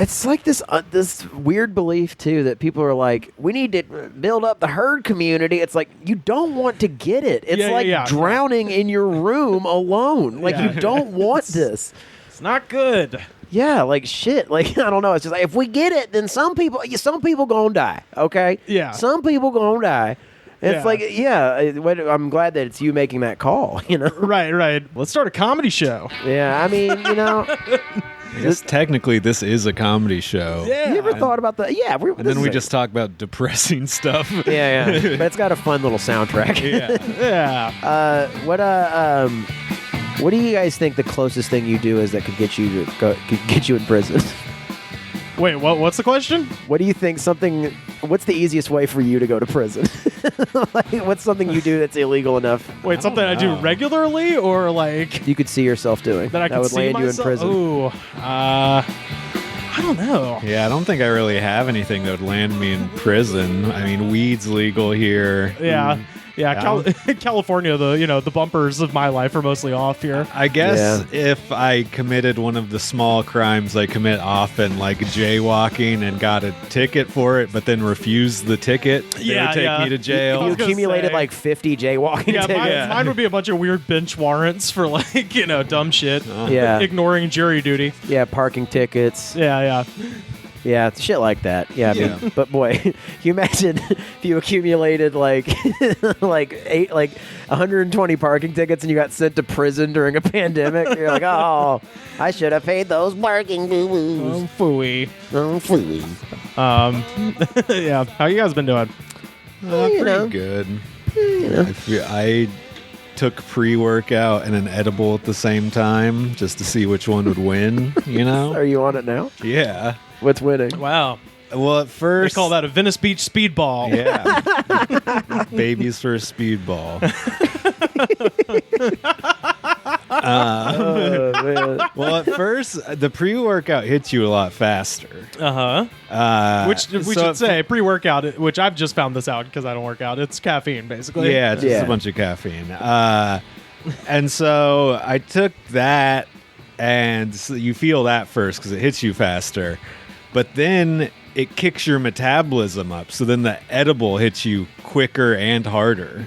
It's like this weird belief too that people are like, we need to build up the herd community. It's like you don't want to get it. It's drowning in your room alone. Like you don't want this. It's not good. Yeah, like shit. Like I don't know. It's just like if we get it, then some people gonna die. Okay. Yeah. Some people gonna die. It's like I'm glad that it's you making that call. You know. Right. Let's start a comedy show. Yeah. I mean, you know. I guess technically this is a comedy show. Yeah. You ever thought about that? Yeah. And then we just talk about depressing stuff. Yeah. But it's got a fun little soundtrack. Yeah. What do you guys think the closest thing you do is that could get you in prison? Wait, what's the question? What do you think? What's the easiest way for you to go to prison? Like, what's something you do that's illegal enough? Wait, something I do regularly, or like you could see yourself doing that would see land myself? you in prison? Ooh, I don't know. Yeah, I don't think I really have anything that would land me in prison. I mean, weed's legal here. Yeah. Yeah, California, the bumpers of my life are mostly off here. I guess if I committed one of the small crimes I commit often, like jaywalking, and got a ticket for it, but then refused the ticket, they would take me to jail. You accumulated like 50 jaywalking tickets. Mine would be a bunch of weird bench warrants for like, dumb shit. Yeah. Ignoring jury duty. Yeah, parking tickets. Yeah. Yeah, shit like that. Yeah, but boy, can you imagine if you accumulated like 120 parking tickets and you got sent to prison during a pandemic? You're like, oh, I should have paid those parking boo-boos. Phooey. Phooey. Yeah. How you guys been doing? Pretty good. I took pre-workout and an edible at the same time just to see which one would win. Are you on it now? Yeah. What's winning? Wow. Well, at first... They call that a Venice Beach speedball. Yeah. Baby's first speedball. Man. Well, at first, the pre-workout hits you a lot faster. Which we should say, pre-workout, which I've just found this out because I don't work out. It's caffeine, basically. Yeah, it's just a bunch of caffeine. And so I took that, and so you feel that first because it hits you faster. But then it kicks your metabolism up. So then the edible hits you quicker and harder.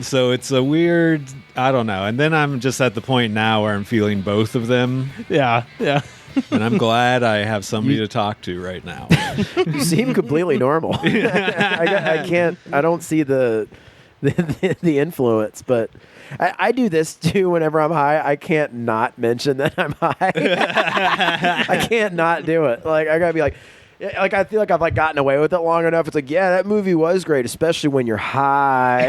So it's a weird, I don't know. And then I'm just at the point now where I'm feeling both of them. Yeah. And I'm glad I have somebody to talk to right now. You seem completely normal. I don't see the influence, but I do this too whenever I'm high. I can't not mention that I'm high. I can't not do it. Like I gotta be like I feel like I've gotten away with it long enough. It's like, yeah, that movie was great, especially when you're high.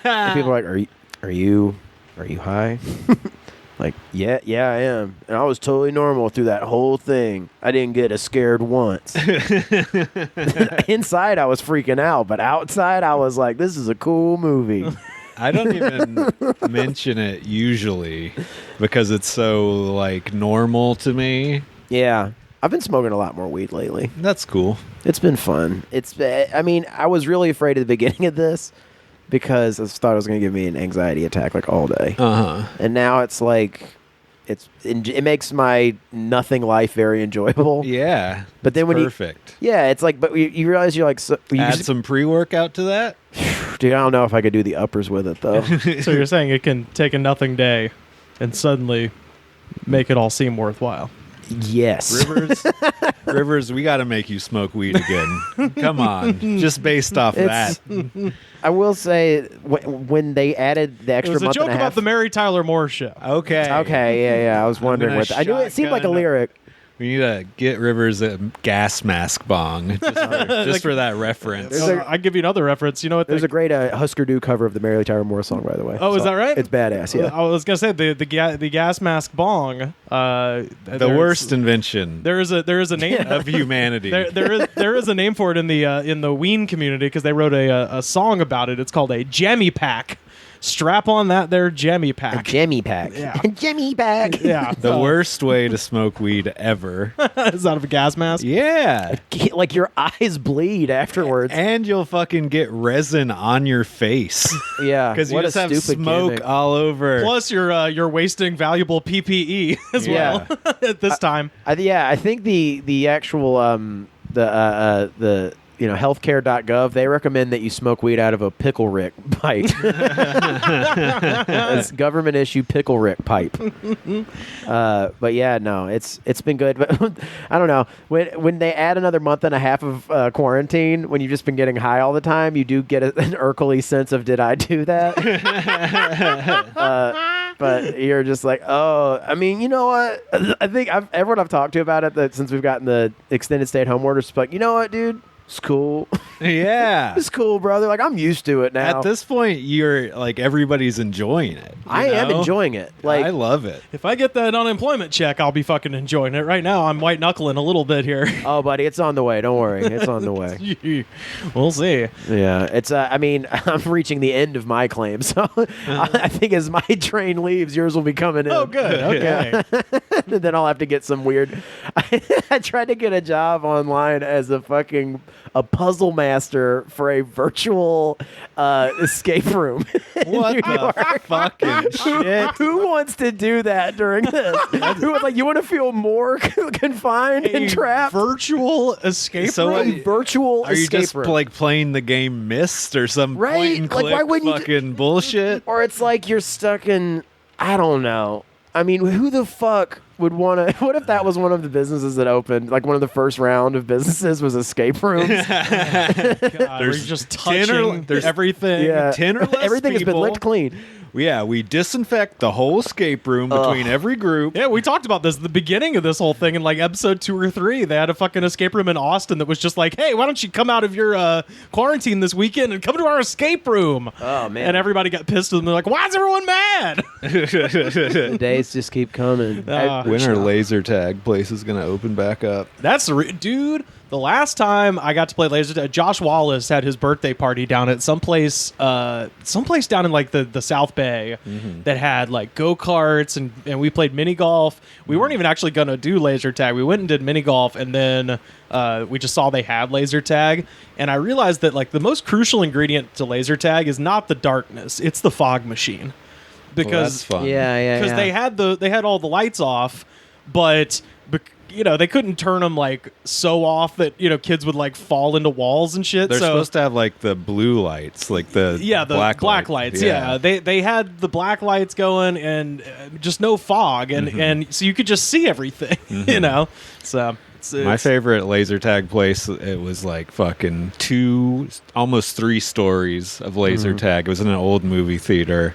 And people are like, are you high? Like, yeah, I am. And I was totally normal through that whole thing. I didn't get as scared once. Inside, I was freaking out, but outside, I was like, this is a cool movie. I don't even mention it usually because it's so, normal to me. Yeah. I've been smoking a lot more weed lately. That's cool. It's been fun. I was really afraid at the beginning of this because I thought it was going to give me an anxiety attack all day. And now it's it makes my nothing life very enjoyable. Yeah. But then perfect. It's but you realize you're like... Add some pre-workout to that? Dude, I don't know if I could do the uppers with it, though. So you're saying it can take a nothing day and suddenly make it all seem worthwhile? Yes. Rivers, we got to make you smoke weed again. Come on. Just based off that. I will say, when they added the extra month and a half... It was a joke about the Mary Tyler Moore show. Okay, yeah. I was wondering what... I knew it seemed like a lyric. We need to get Rivers a gas mask bong just for that reference. I'll give you another reference. You know what? There's a great Husker Du cover of the Mary Tyler Moore song, by the way. Oh, is that right? It's badass, yeah. I was going to say the gas mask bong. The worst invention. There is a name of humanity. There is a name for it in the Ween community because they wrote a song about it. It's called a jammy pack. strap on that there Jemmy A pack. Jemmy pack. Yeah. Jemmy pack. Yeah. The worst way to smoke weed ever. Is out of a gas mask? Yeah. Like your eyes bleed afterwards. And you'll fucking get resin on your face. Yeah. Because you what just a have stupid smoke gimmick. all over. Plus, you're wasting valuable PPE as well at this time. I think the actual the healthcare.gov, they recommend that you smoke weed out of a pickle rick pipe. It's government issue pickle rick pipe. But yeah, no, it's been good. But I don't know, when they add another month and a half of quarantine, when you've just been getting high all the time, you do get an irkly sense of, did I do that? But you're just like, oh, I mean, you know what? I think everyone I've talked to about it, that since we've gotten the extended stay-at-home orders, is like, you know what, dude? It's cool. Yeah. It's cool, brother. Like, I'm used to it now. At this point, you're like, everybody's enjoying it. I am enjoying it. Like, I love it. If I get that unemployment check, I'll be fucking enjoying it. Right now, I'm white knuckling a little bit here. oh, buddy, it's on the way. Don't worry. It's on the way. We'll see. Yeah. It's, I mean, I'm reaching the end of my claim. So I think as my train leaves, yours will be coming in. Oh, good. Okay. And then I'll have to get some weird. I tried to get a job online as a puzzle master for a virtual escape room. What the fucking shit? Who wants to do that during this? Who was like, you want to feel more confined and trapped? Virtual escape So, room? A virtual Are you escape just room. like playing the game Myst or some Right? point and Like, click why wouldn't you fucking bullshit? Or it's like you're stuck in, I don't know. I mean, who the fuck would want to? What if that was one of the businesses that opened? Like one of the first round of businesses was escape rooms. God, There's we're just 10 or- touching there's- everything. Yeah, 10 or less everything has been people. licked clean. Yeah, we disinfect the whole escape room between every group. Yeah, we talked about this at the beginning of this whole thing in like episode 2 or 3. They had a fucking escape room in Austin that was just like, hey, why don't you come out of your quarantine this weekend and come to our escape room? Oh man! And everybody got pissed at them. They're like, why is everyone mad? The days just keep coming. When our laser tag place is going to open back up? That's dude. The last time I got to play laser tag, Josh Wallace had his birthday party down at someplace down in like the South Bay that had like go-karts and we played mini golf. We weren't even actually gonna do laser tag. We went and did mini golf, and then we just saw they had laser tag, and I realized that like the most crucial ingredient to laser tag is not the darkness; it's the fog machine. Because Well, that's fun. Yeah. because they had all the lights off, but they couldn't turn them like so off that kids would like fall into walls and shit. They're so supposed to have like the blue lights, like the black lights. Yeah, they had the black lights going and just no fog, and so you could just see everything. So. My favorite laser tag place, it was like fucking 2, almost 3 stories of laser tag. It was in an old movie theater.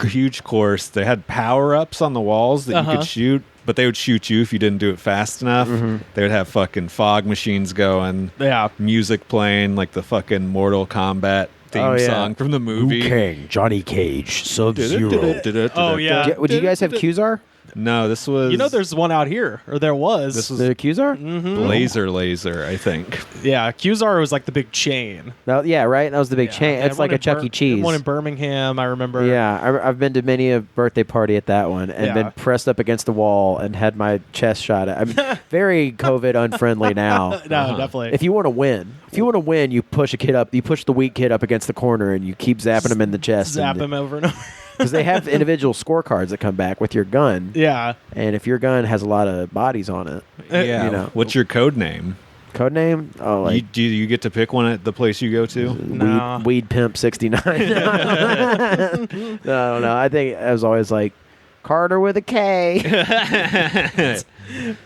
Huge course. They had power-ups on the walls that you could shoot, but they would shoot you if you didn't do it fast enough. They would have fucking fog machines going. Yeah. Music playing, like the fucking Mortal Kombat theme song from the movie. Liu Kang, Johnny Cage, Sub-Zero. Oh, yeah. Would you guys have Qzar? No, this was... there's one out here, or there was. This was The Qzar? Laser, I think. Yeah, Qzar was like the big chain. Yeah, right? That was the big chain. They It's had like one a in Chuck E. Cheese. One in Birmingham, I remember. Yeah, I've been to many a birthday party at that one and Yeah. been pressed up against the wall and had my chest shot at. I'm very COVID unfriendly now. No, definitely. If you want to win, you push a kid up. You push the weak kid up against the corner and you keep zapping him in the chest. Zap him over and over. Because they have individual scorecards that come back with your gun. Yeah. And if your gun has a lot of bodies on it, Yeah. What's your code name? code name? Oh, like Do you get to pick one at the place you go to? No. Weed Pimp 69. No. I think it was always like Carter with a K.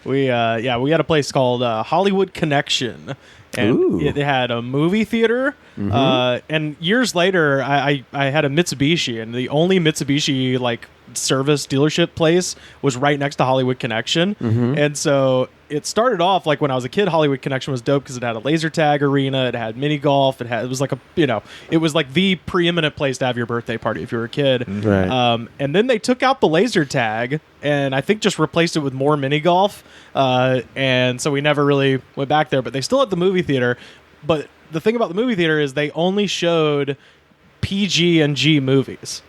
We had a place called Hollywood Connection, and Ooh. it had a movie theater. And years later, I had a Mitsubishi, and the only Mitsubishi like service dealership place was right next to Hollywood Connection. And so it started off like when I was a kid, Hollywood Connection was dope because it had a laser tag arena, it had mini golf, it was like it was like the preeminent place to have your birthday party if you were a kid. Right. And then they took out the laser tag and I think just replaced it with more mini golf. And so we never really went back there, but they still had the movie theater. But the thing about the movie theater is they only showed PG and G movies.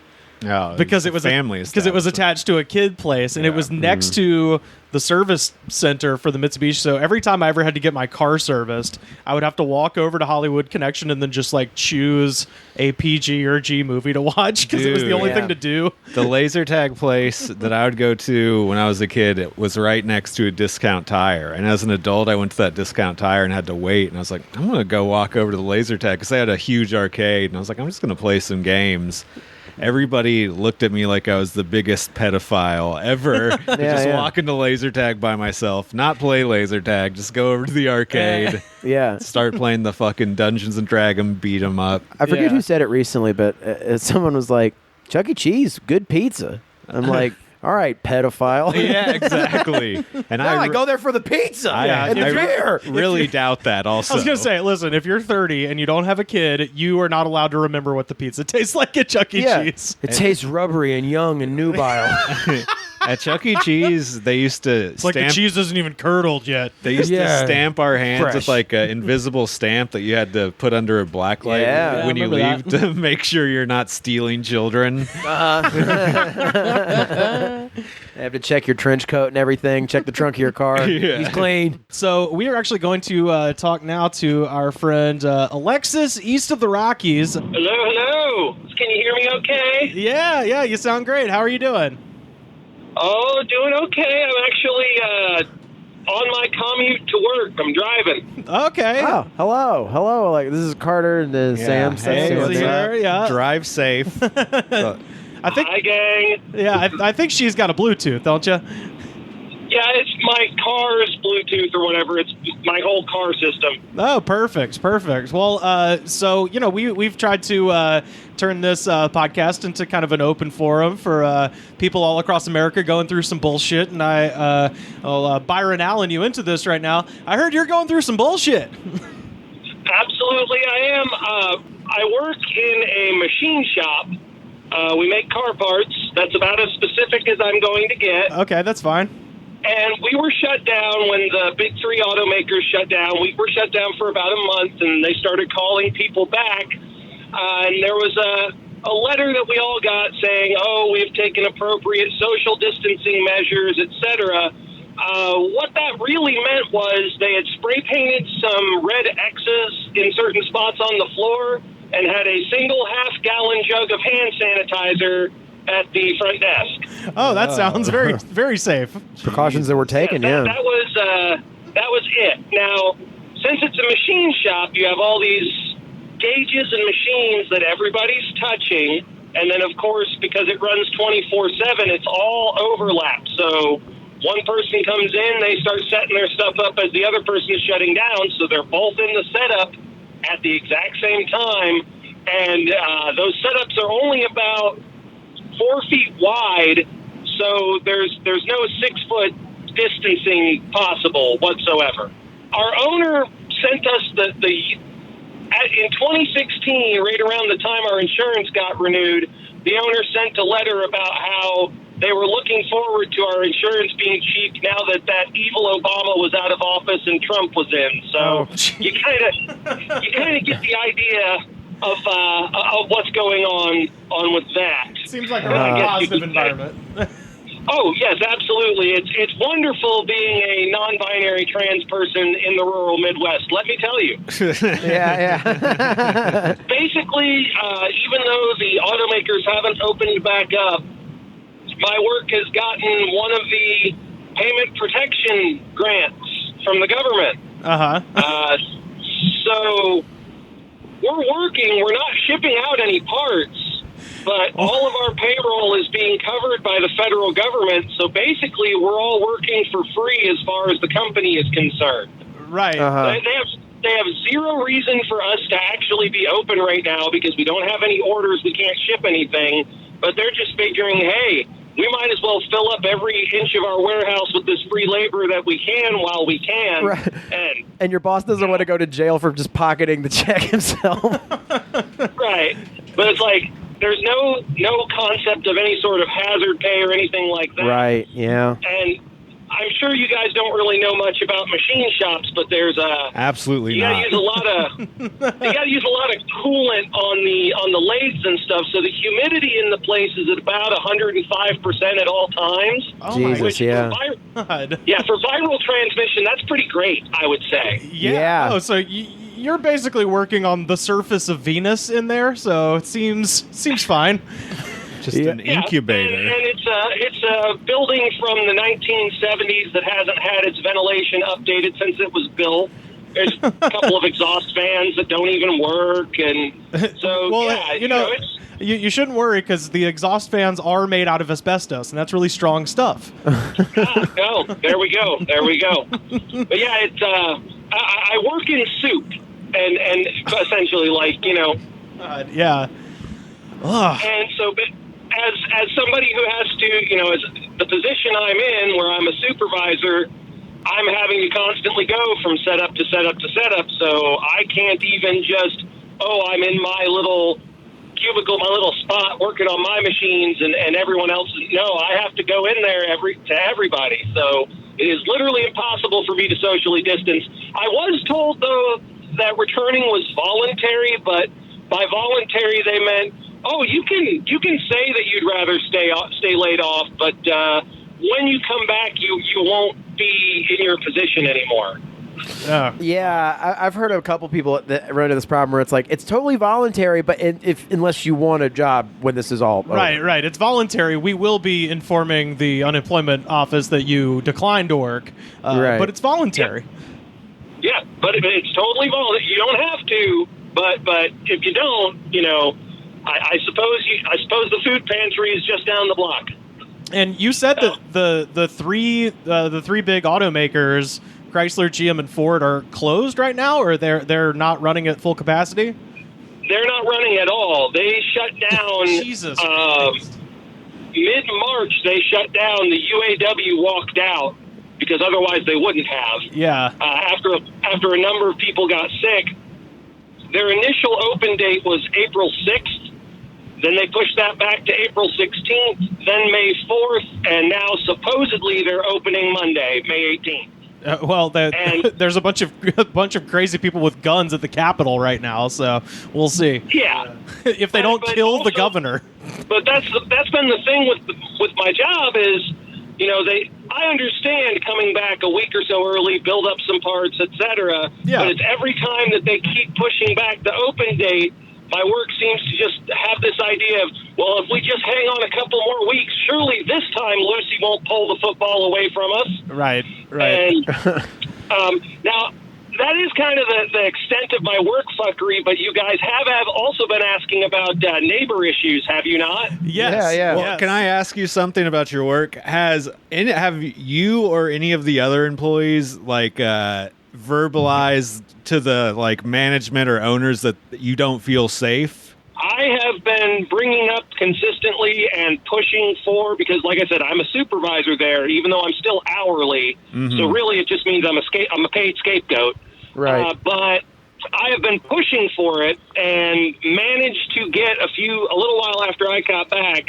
Oh, Because it was family because it was attached to a kid place, and it was next to the service center for the Mitsubishi. So every time I ever had to get my car serviced, I would have to walk over to Hollywood Connection and then just like choose a PG or G movie to watch because it was the Dude. only Yeah. thing to do. The laser tag place that I would go to when I was a kid, it was right next to a Discount Tire. And as an adult, I went to that Discount Tire and had to wait. And I was like, I'm going to go walk over to the laser tag because they had a huge arcade. And I was like, I'm just going to play some games. Everybody looked at me like I was the biggest pedophile ever. Just walk into laser tag by myself, not play laser tag, just go over to the arcade, Yeah. start playing the fucking Dungeons and Dragons, beat 'em up. I forget Yeah. who said it recently, but someone was like, Chuck E. Cheese, good pizza. I'm like, all right, pedophile. Yeah, exactly. And No, I go there for the pizza and the beer. really doubt that also. I was gonna say, listen, if you're 30 and you don't have a kid, you are not allowed to remember what the pizza tastes like at Chuck E. Cheese. It tastes rubbery and young and nubile. At Chuck E. Cheese, they used to It's like the cheese isn't even curdled yet. They used Yeah. to stamp our hands Fresh. with like an invisible stamp that you had to put under a black light Yeah. when Yeah, I you leave remember to make sure you're not stealing children. I have to check your trench coat and everything. Check the trunk of your car. Yeah. He's clean. So we are actually going to talk now to our friend Alexis, east of the Rockies. Hello, hello. Can you hear me okay? Yeah, you sound great. How are you doing? Oh, doing okay. I'm actually on my commute to work. I'm driving. Okay. Oh, hello. Like this is Carter and Sam. Hey, what's what's up? up? Yeah. Drive safe. I think. Hi, gang. Yeah, I think she's got a Bluetooth, don't you? Yeah, it's my car's Bluetooth or whatever. It's my whole car system. Oh, perfect. Well, so we've tried to turn this podcast into kind of an open forum for people all across America going through some bullshit, and I'll Byron Allen you into this right now. I heard you're going through some bullshit. Absolutely, I am. I work in a machine shop. We make car parts. That's about as specific as I'm going to get. Okay, that's fine. And we were shut down when the big three automakers shut down. We were shut down for about a month, and they started calling people back. And there was a letter that we all got saying, oh, we've taken appropriate social distancing measures, etc. What that really meant was they had spray painted some red X's in certain spots on the floor and had a single half-gallon jug of hand sanitizer at the front desk. Oh, that sounds very, very safe. Precautions that were taken, that, yeah. that was it. Now, since it's a machine shop, you have all these gauges and machines that everybody's touching, and then, of course, because it runs 24/7, it's all overlap. So one person comes in, they start setting their stuff up as the other person is shutting down, so they're both in the setup at the exact same time, and those setups are only about 4 feet wide, so there's no 6 foot distancing possible whatsoever. Our owner sent us in 2016, right around the time our insurance got renewed, the owner sent a letter about how they were looking forward to our insurance being cheap now that evil Obama was out of office and Trump was in. So you kind of get the idea of what's going on with that. Seems like a really positive environment. Oh, yes, absolutely. It's wonderful being a non-binary trans person in the rural Midwest, let me tell you. Yeah. Basically, even though the automakers haven't opened back up, my work has gotten one of the payment protection grants from the government. So we're working. We're not shipping out any parts, but all of our payroll is being covered by the federal government. So basically, we're all working for free as far as the company is concerned. Right. They have zero reason for us to actually be open right now because we don't have any orders. We can't ship anything. But they're just figuring, hey, we might as well fill up every inch of our warehouse with this free labor that we can while we can. Right. And your boss doesn't want to go to jail for just pocketing the check himself. right. But it's like there's no concept of any sort of hazard pay or anything like that. Right, yeah. And I'm sure you guys don't really know much about machine shops, but there's Absolutely you not. gotta use a lot of you gotta use a lot of coolant on the lathes and stuff. So the humidity in the place is at about 105% at all times. Oh Jesus, Which yeah. my God. Yeah, for viral transmission, that's pretty great, I would say. Yeah. Oh, so you're basically working on the surface of Venus in there, so it seems fine. Just an incubator. And it's a building from the 1970s that hasn't had its ventilation updated since it was built. There's a couple of exhaust fans that don't even work, and so Well, yeah, you know, it's. you shouldn't worry because the exhaust fans are made out of asbestos, and that's really strong stuff. No, there we go. But yeah, it's I work in soup, and essentially like Yeah. Ugh. and so but as somebody who has to as the position I'm in where I'm a supervisor, I'm having to constantly go from setup to setup to setup, so I can't even just I'm in my little cubicle, my little spot working on my machines, and everyone else. No, I have to go in there to everybody. So it is literally impossible for me to socially distance. I was told though that returning was voluntary, but by voluntary they meant you can say that you'd rather stay laid off, but when you come back, you won't be in your position anymore. Yeah, I've heard of a couple people that run into this problem where it's like it's totally voluntary, but unless you want a job when this is all over. Right. It's voluntary. We will be informing the unemployment office that you declined to work, Right. but it's voluntary. Yeah, but it's totally voluntary. You don't have to, but if you don't, I suppose the food pantry is just down the block. And you said that the three big automakers, Chrysler, GM, and Ford, are closed right now, or they're not running at full capacity? They're not running at all. They shut down. Jesus Christ. Mid-March, they shut down. The UAW walked out because otherwise they wouldn't have. Yeah. After a number of people got sick, their initial open date was April 6th. Then they pushed that back to April 16th, then May 4th, and now supposedly they're opening Monday, May 18th. There's a bunch of crazy people with guns at the Capitol right now, so we'll see. Yeah, if they don't kill also, the governor. But that's been the thing with my job is, I understand coming back a week or so early, build up some parts, etc. Yeah. But it's every time that they keep pushing back the open date. My work seems to just have this idea of, well, if we just hang on a couple more weeks, surely this time Lucy won't pull the football away from us. Right. And now, that is kind of the extent of my work fuckery, but you guys have also been asking about neighbor issues, have you not? Yes. Yeah. Well, can I ask you something about your work? Have you or any of the other employees verbalized to the management or owners that you don't feel safe? I have been bringing up consistently and pushing for, because like I said, I'm a supervisor there, even though I'm still hourly. Mm-hmm. So really it just means I'm a paid scapegoat. Right. But I have been pushing for it and managed to get a little while after I got back,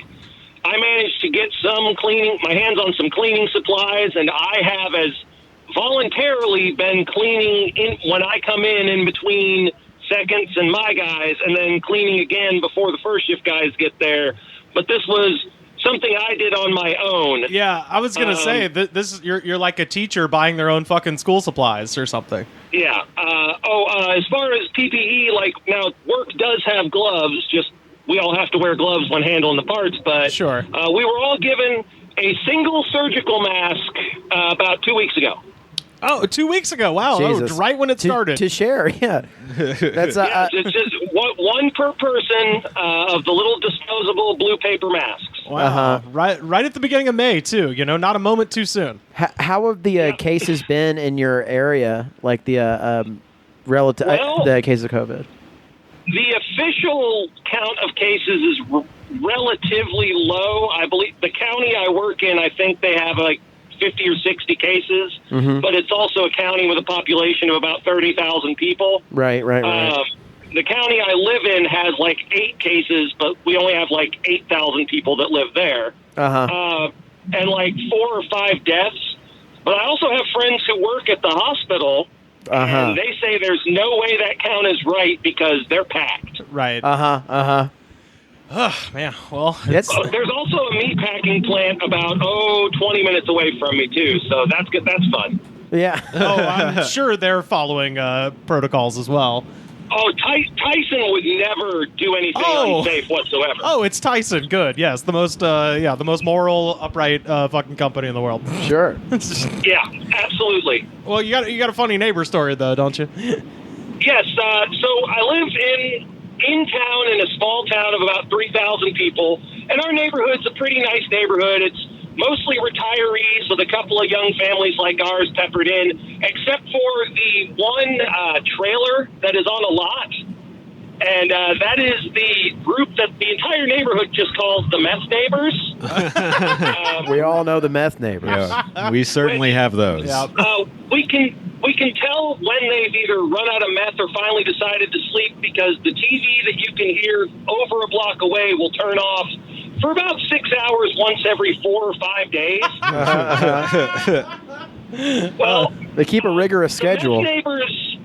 I managed to get my hands on some cleaning supplies, and I have voluntarily been cleaning when I come in between seconds and my guys, and then cleaning again before the first shift guys get there. But this was something I did on my own. Yeah, I was gonna say that you're like a teacher buying their own fucking school supplies or something. Yeah. As far as PPE, now work does have gloves. Just we all have to wear gloves when handling the parts. But sure, we were all given a single surgical mask about 2 weeks ago. Oh, 2 weeks ago. Wow. Jesus. Oh, right when it started. To share, yeah. That's it's just one per person of the little disposable blue paper masks. Wow. Right at the beginning of May, too. Not a moment too soon. How have the cases been in your area, like the the cases of COVID? The official count of cases is relatively low. I believe the county I work in, I think they have 50 or 60 cases, but it's also a county with a population of about 30,000 people. Right. The county I live in has 8 cases, but we only have 8,000 people that live there. And 4 or 5 deaths. But I also have friends who work at the hospital, and they say there's no way that count is right because they're packed. Right. Man, well, there's also a meat packing plant about 20 minutes away from me too, so that's good. That's fun. Yeah. I'm sure they're following protocols as well. Oh, Tyson would never do anything unsafe whatsoever. Oh, it's Tyson. Good. Yes, the most the most moral, upright fucking company in the world. Sure. Yeah, absolutely. Well, you got a funny neighbor story though, don't you? Yes. So I live in town in a small town of about 3,000 people, and our neighborhood's a pretty nice neighborhood. It's mostly retirees with a couple of young families like ours peppered in, except for the one trailer that is on a lot. And that is the group that the entire neighborhood just calls the meth neighbors. We all know the meth neighbors. Yeah, we certainly have those. Yeah. We can tell when they've either run out of meth or finally decided to sleep because the TV that you can hear over a block away will turn off for about 6 hours once every 4 or 5 days. Well, they keep a rigorous schedule. The neighbors,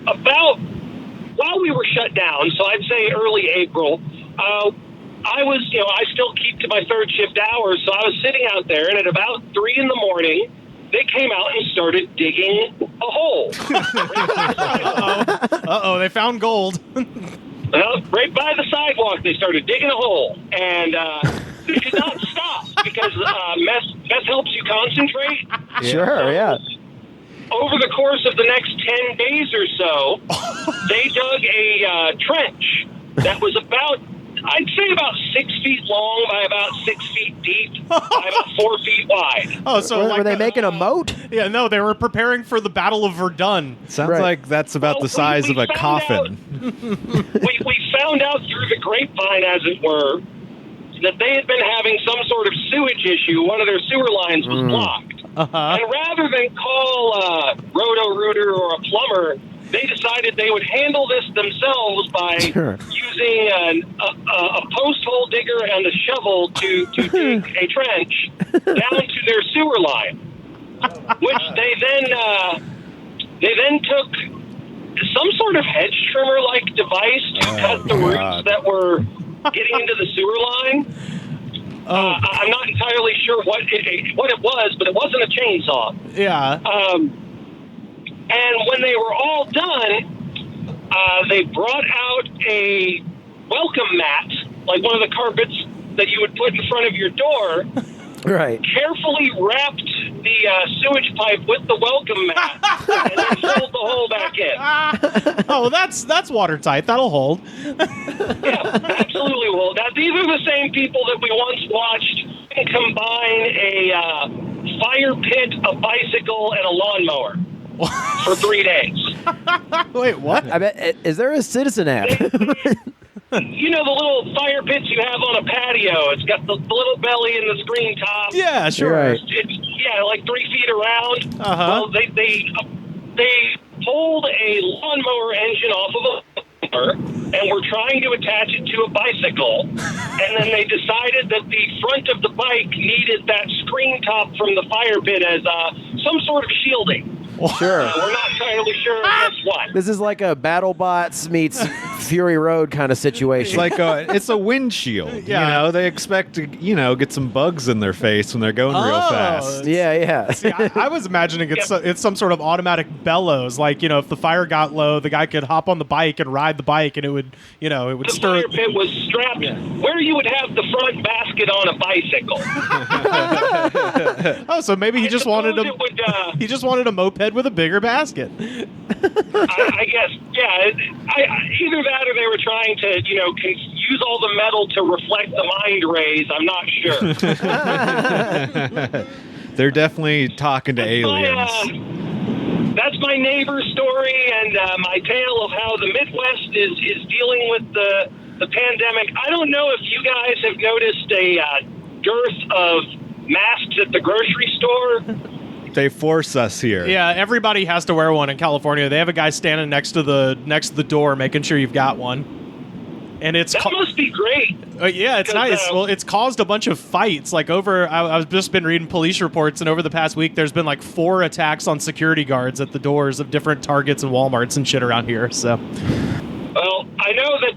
while we were shut down, so I'd say early April, I still keep to my third shift hours, so I was sitting out there, and at about 3 in the morning, they came out and started digging a hole. Uh-oh, they found gold. Right by the sidewalk, they started digging a hole, and they did not stop because meth helps you concentrate. Sure, yeah. Over the course of the next 10 days or so, they dug a trench that was I'd say about 6 feet long by about 6 feet deep by about 4 feet wide. Oh, so were they making a moat? Yeah, no, they were preparing for the Battle of Verdun. Sounds like that's about the size of a coffin. We found out through the grapevine, as it were, that they had been having some sort of sewage issue. One of their sewer lines was blocked. And rather than call a roto-rooter or a plumber, they decided they would handle this themselves by using a post hole digger and a shovel to dig a trench down to their sewer line, which they then took some sort of hedge trimmer like device to cut the roots that were getting into the sewer line. I'm not entirely sure what it was, but it wasn't a chainsaw. Yeah. And when they were all done, they brought out a welcome mat, like one of the carpets that you would put in front of your door. Right. Carefully wrapped the sewage pipe with the welcome mat, and then filled the hole back in. Oh, that's watertight. That'll hold. Yeah, absolutely will. Now, these are the same people that we once watched combine a fire pit, a bicycle, and a lawnmower for 3 days. Wait, what? I bet. Is there a Citizen app? You know the little fire pits you have on a patio? It's got the little belly and the screen top. Yeah, sure. Right. It's like 3 feet around. Uh-huh. Well, they pulled a lawnmower engine off of a and were trying to attach it to a bicycle, and then they decided that the front of the bike needed that screen top from the fire pit as some sort of shielding. Sure. We're not entirely sure that's what. This is like a BattleBots meets Fury Road kind of situation. It's a windshield. Yeah. You know, they expect to, get some bugs in their face when they're going real fast. Yeah. See, I was imagining it's some sort of automatic bellows. Like, if the fire got low, the guy could hop on the bike and ride the bike, and it would, The stir. fire pit was strapped where you would have the front basket on a bicycle. Oh, so maybe he just wanted it would, he just wanted a moped with a bigger basket. I guess, yeah. Either that or they were trying to, use all the metal to reflect the mind rays. I'm not sure. They're definitely talking to aliens. That's my neighbor story and my tale of how the Midwest is dealing with the pandemic. I don't know if you guys have noticed a dearth of masks at the grocery store. They force us here. Yeah, everybody has to wear one in California. They have a guy standing next to the door, making sure you've got one. And it's That must be great. yeah, it's Because, nice. Well, it's caused a bunch of fights. Like I've just been reading police reports, and over the past week, there's been like 4 attacks on security guards at the doors of different Targets and Walmarts and shit around here. So, Well, I know that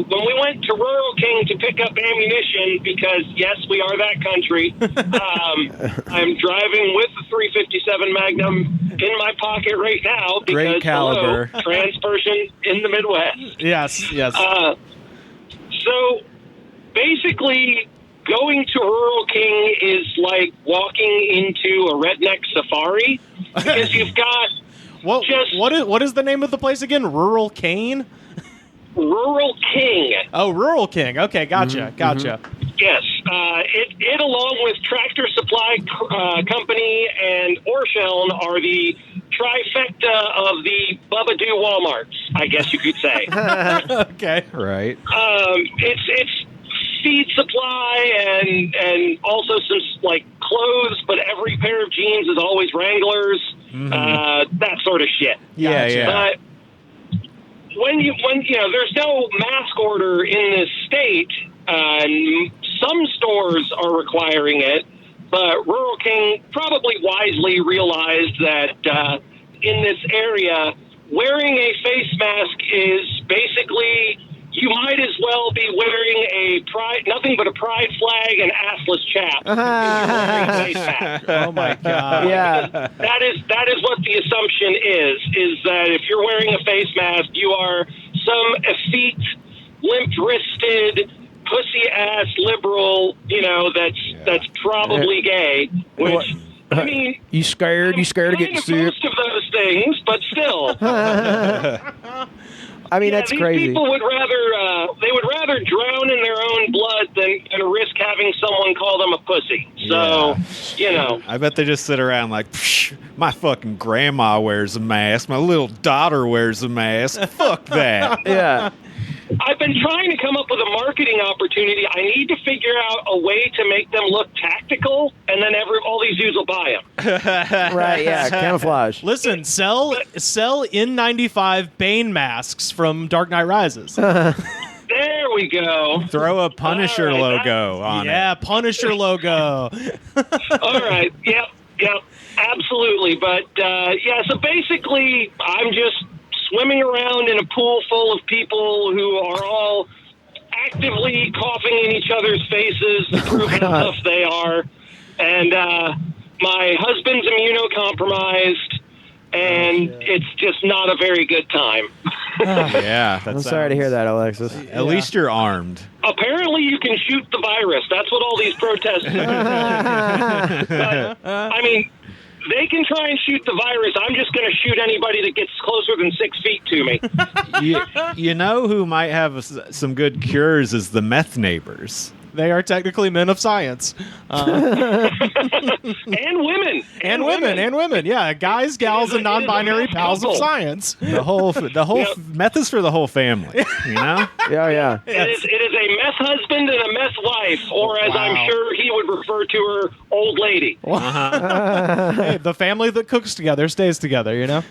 when we went to Rural King to pick up ammunition, because, yes, we are that country, I'm driving with the 357 Magnum in my pocket right now because, Great caliber. hello, trans person in the Midwest. yes. So, basically, going to Rural King is like walking into a redneck safari because you've got What is the name of the place again? Rural Cane? Rural King. Oh, Rural King. Okay, gotcha. Yes, it along with Tractor Supply Company and Orsheln are the trifecta of the Bubba Doo Walmarts, I guess you could say. Okay. Right. It's feed supply and also some like clothes, but every pair of jeans is always Wranglers, that sort of shit. Yeah, Gotcha. yeah. When you know, there's no mask order in this state. Some stores are requiring it, but Rural King probably wisely realized that in this area, wearing a face mask is basically, you might as well be wearing nothing but a pride flag and assless chaps. if you're wearing a face mask. Oh my god. Yeah. That is what the assumption is that if you're wearing a face mask, you are some effete, limp-wristed, pussy-ass liberal, that's probably gay, which, I mean... You scared? You scared to get kind of sued? most of those things, but still. I mean, that's these crazy. people would rather drown in their own blood than risk having someone call them a pussy. So, I bet they just sit around like, "Psh, my fucking grandma wears a mask. My little daughter wears a mask. Fuck that." Yeah. I've been trying to come up with a marketing opportunity. I need to figure out a way to make them look tactical, and then all these dudes will buy them. Right, yeah. Camouflage. Listen, sell N95 Bane masks from Dark Knight Rises. There we go. Throw a Punisher All right, logo on Yeah, Punisher logo. All right. Yep. Absolutely. But, so basically, I'm just swimming around in a pool full of people who are all actively coughing in each other's faces to prove how tough they are. And my husband's immunocompromised, and it's just not a very good time. Yeah, I'm sorry to hear that, Alexis. At least you're armed. Apparently, you can shoot the virus. That's what all these protests But, I mean, they can try and shoot the virus. I'm just going to shoot anybody that gets closer than 6 feet to me. You know who might have some good cures is the meth neighbors. They are technically men of science. And women. And women. Yeah, guys, gals, and non-binary pals of science. The whole meth is for the whole family. You know? Yeah. It is a meth husband and a meth wife, or as I'm sure he would refer to her, old lady. Hey, the family that cooks together stays together, you know?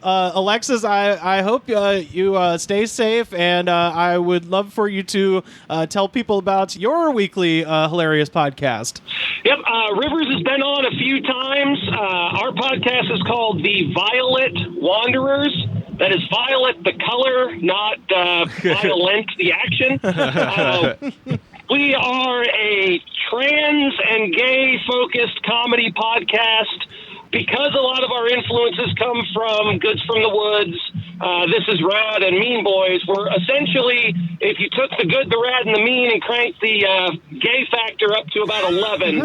Alexis, I hope you stay safe, and I would love for you to tell people about your weekly hilarious podcast. Yep, Rivers has been on a few times. Our podcast is called The Violet Wanderers. That is violet, the color, not violent, the action. We are a trans and gay-focused comedy podcast. Because a lot of our influences come from Goods from the Woods, This Is Rad, and Mean Boys, we're essentially, if you took the good, the rad, and the mean and cranked the gay factor up to about 11, you've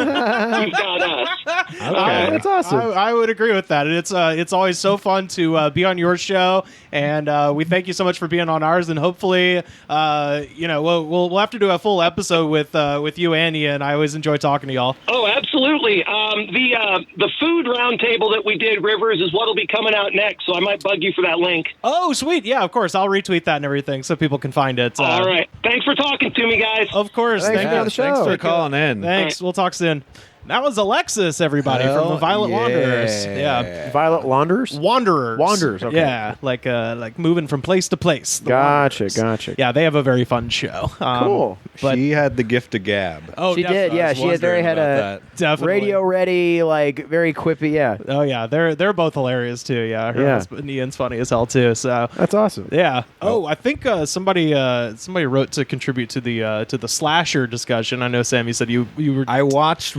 got us. Okay. That's awesome. I would agree with that. And it's always so fun to be on your show, and we thank you so much for being on ours. And hopefully, we'll have to do a full episode with you and Ian. I always enjoy talking to y'all. Oh, absolutely. The food roundtable that we did, Rivers, is what'll be coming out next, so I might bug you for that link. Oh, sweet. Yeah, of course. I'll retweet that and everything so people can find it. All right. Thanks for talking to me, guys. Of course. Thanks for being on the show. Thanks for calling in. Thanks. We'll talk soon. That was Alexis, everybody, from the Violet Wanderers. Yeah. Violet Wanderers? Wanderers. Okay. Yeah, like moving from place to place. The Gotcha. Wanderers. Yeah, they have a very fun show. Cool. But She had the gift of gab. oh, She did, yeah. She had a definitely radio ready, like very quippy. Yeah, Oh yeah, they're both hilarious too. Yeah, her Yeah. husband Ian's funny as hell too. So that's awesome. yeah. Oh, I think somebody wrote to contribute to the slasher discussion. I know Sam, you said you were. I watched.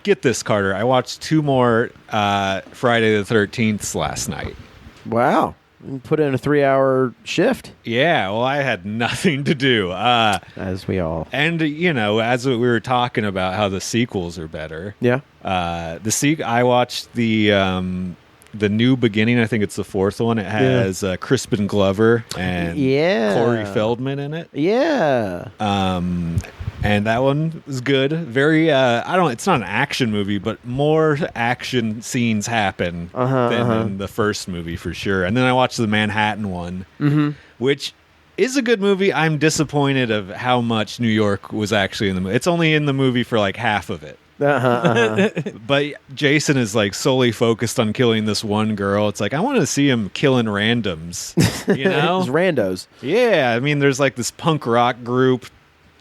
Get this, Carter. I watched 2 more Friday the 13th last night. Wow. Put in a 3-hour shift, Yeah, well, I had nothing to do. as we all. And as we were talking about how the sequels are better. Yeah. I watched the New Beginning. I think it's the 4th one. It has Crispin Glover and Corey Feldman in it. Yeah. And that one was good. Very, it's not an action movie, but more action scenes happen than in the first movie for sure. And then I watched the Manhattan one, which is a good movie. I'm disappointed of how much New York was actually in the movie. It's only in the movie for like half of it. But Jason is like solely focused on killing this one girl. It's like, I want to see him killing randoms, you know? It's randos. Yeah, I mean, there's like this punk rock group,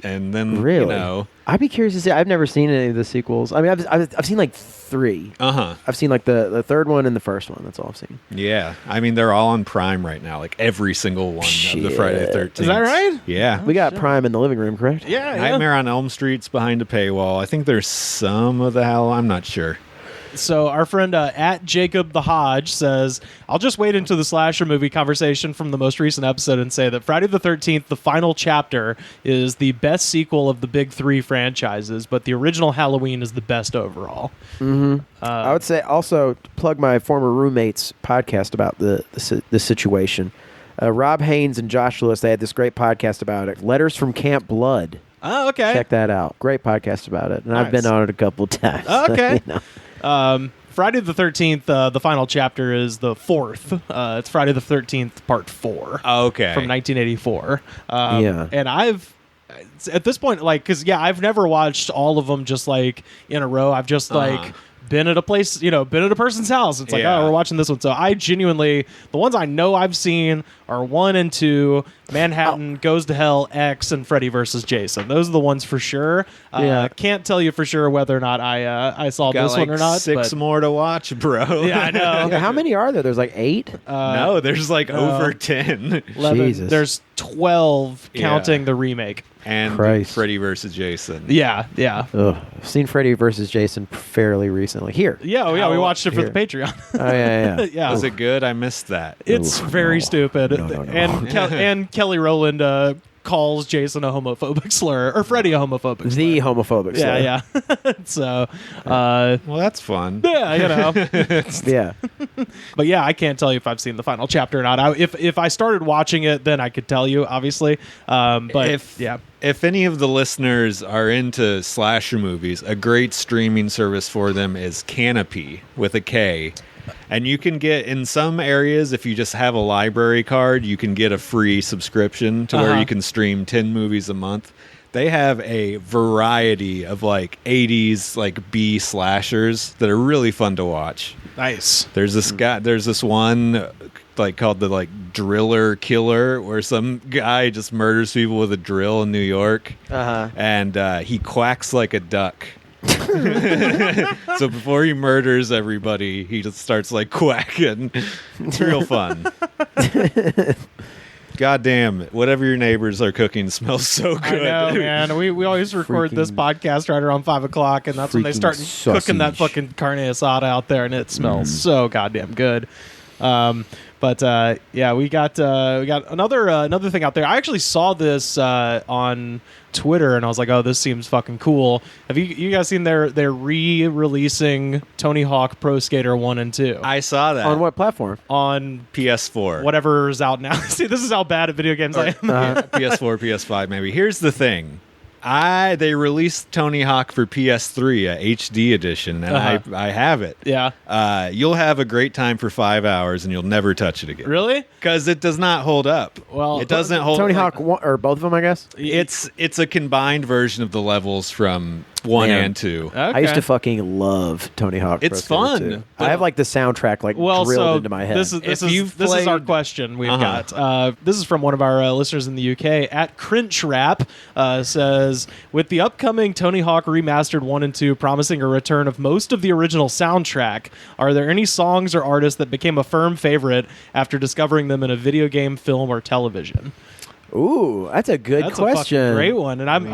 and then Really? I'd be curious to see. I've never seen any of the sequels. I mean, I've seen like 3. I've seen like the third one and the first one. That's all I've seen. Yeah, I mean, they're all on Prime right now. Like every single one of the Friday the 13th. Is that right? Yeah. We got Prime in the living room, correct? Yeah. Nightmare on Elm Street's behind a paywall. I think there's some of the Hell. I'm not sure. So our friend at Jacob the Hodge says, I'll just wait into the slasher movie conversation from the most recent episode and say that Friday the 13th, the final chapter, is the best sequel of the big 3 franchises, but the original Halloween is the best overall. I would say also to plug my former roommate's podcast about the situation. Rob Haynes and Josh Lewis, they had this great podcast about it. Letters from Camp Blood. Oh, okay. Check that out. Great podcast about it. And I've been on it a couple times. Okay. You know. Friday the 13th, the final chapter is the 4th. It's Friday the 13th, part 4. Okay. From 1984. Yeah. And I've, at this point, like, because, I've never watched all of them just, like, in a row. I've just, like, been at a place, been at a person's house. It's like, oh, we're watching this one. So I genuinely, the ones I know I've seen are 1 and 2, Manhattan, Goes to Hell, X, and Freddy vs. Jason. Those are the ones for sure. Can't tell you for sure whether or not I saw this one or not. 6 more to watch, bro. Yeah, I know. Yeah, how many are there? There's like 8? No, there's like over 10. 11. Jesus. There's 12 counting the remake. And Christ. Freddy vs. Jason. Yeah. Ugh. I've seen Freddy versus Jason fairly recently. Here. Yeah, we watched it for Here. the Patreon. Oh, yeah. Yeah. Was it good? I missed that. It's very stupid. No. And Kelly Rowland calls Jason a homophobic slur, or Freddy a homophobic slur. The homophobic. Yeah. So, Well, that's fun. yeah, Yeah. But yeah, I can't tell you if I've seen the final chapter or not. If I started watching it, then I could tell you, obviously. But If any of the listeners are into slasher movies, a great streaming service for them is Canopy with a K. And you can get, in some areas, if you just have a library card, you can get a free subscription to where you can stream 10 movies a month. They have a variety of like 80s like B slashers that are really fun to watch. nice. There's this one like called the like Driller Killer, where some guy just murders people with a drill in New York, and he quacks like a duck. So before he murders everybody, he just starts like quacking. It's real fun. God damn it. Whatever your neighbors are cooking smells so good. I know, man. We always record this podcast right around 5 o'clock, and that's when they start cooking that fucking carne asada out there, and it smells so goddamn good. But we got another thing out there. I actually saw this on Twitter, and I was like, "Oh, this seems fucking cool." Have you guys seen they're re-releasing Tony Hawk Pro Skater 1 and 2? I saw that. On what platform? On PS4. whatever's out now. See, this is how bad at video games I am. PS4, PS5, maybe. Here's the thing. They released Tony Hawk for PS3, a HD edition, and I have it. Yeah. You'll have a great time for 5 hours, and you'll never touch it again. Really? Because it does not hold up. Well, it doesn't hold. Tony Hawk, or both of them, I guess. It's a combined version of the levels from 1 Man. and 2. I used to fucking love Tony Hawk. It's Pro Skater fun, 2. but- I have like the soundtrack like drilled into my head. This is played- our question we've Uh-huh. got. This is from one of our listeners in the UK at Crinch Rap. Says, with the upcoming Tony Hawk Remastered 1 and 2 promising a return of most of the original soundtrack, are there any songs or artists that became a firm favorite after discovering them in a video game, film, or television? Ooh, that's a good That's question. a fucking great one, and I'm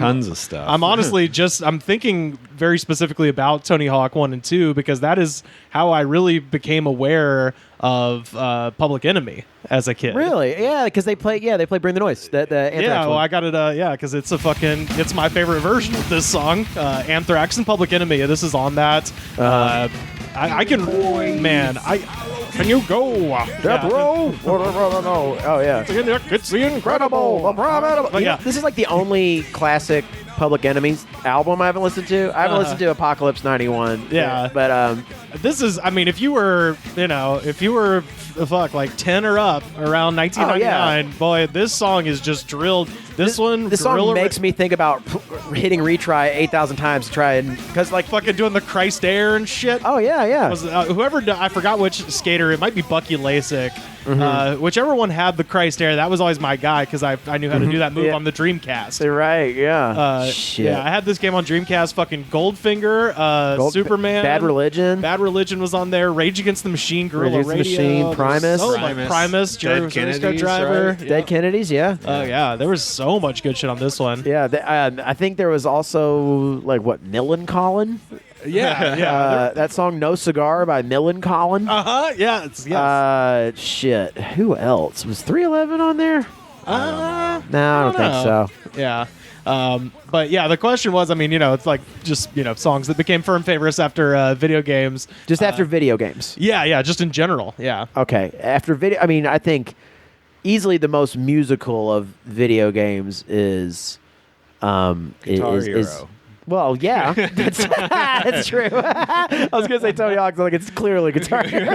tons of stuff. I'm honestly I'm thinking very specifically about Tony Hawk 1 and 2 because that is how I really became aware of Public Enemy as a kid. Really? Yeah, because they play Bring the Noise. The Anthrax Yeah, well, one. I got it. Because it's my favorite version of this song, Anthrax and Public Enemy. This is on that. I can, man. Can you go? Death Row? Oh yeah. It's the incredible. But Yeah. this is like the only classic Public Enemies album I haven't listened to. I haven't listened to Apocalypse 91. Yeah. But This is, I mean, if you were like 10 or up around 1999, boy, this song is just drilled. This song makes me think about hitting retry 8,000 times to try and because like fucking doing the Christ Air and shit. oh yeah. Was, I forgot which skater, it might be Bucky Lasik. Mm-hmm. Whichever one had the Christ Air, that was always my guy because I knew how to do that move Yeah. on the Dreamcast. You're right. Yeah. Shit. Yeah, I had this game on Dreamcast. Fucking Goldfinger, Superman, Bad Religion. Bad Religion was on there. Rage Against the Machine, Guerrilla Rage Against the Radio, Machine, Primus. so much. Primus, Dead Race Car Kennedys, Driver, right? Dead Kennedys. Yeah. Oh yeah, there was so much good shit on this one. Yeah. I think there was also like what Millencolin. Yeah. That song "No Cigar" by Millencolin. Yeah. Yes. Shit. Who else was 311 on there? No, I don't think so. Yeah. But yeah, the question was, I mean, it's like just, songs that became firm favorites after video games. Just after video games. Yeah, just in general. Yeah. Okay. After video, I mean, I think easily the most musical of video games is Guitar is Hero. well, yeah, that's true. I was gonna say Tony Hawk's like it's clearly Guitar Hero.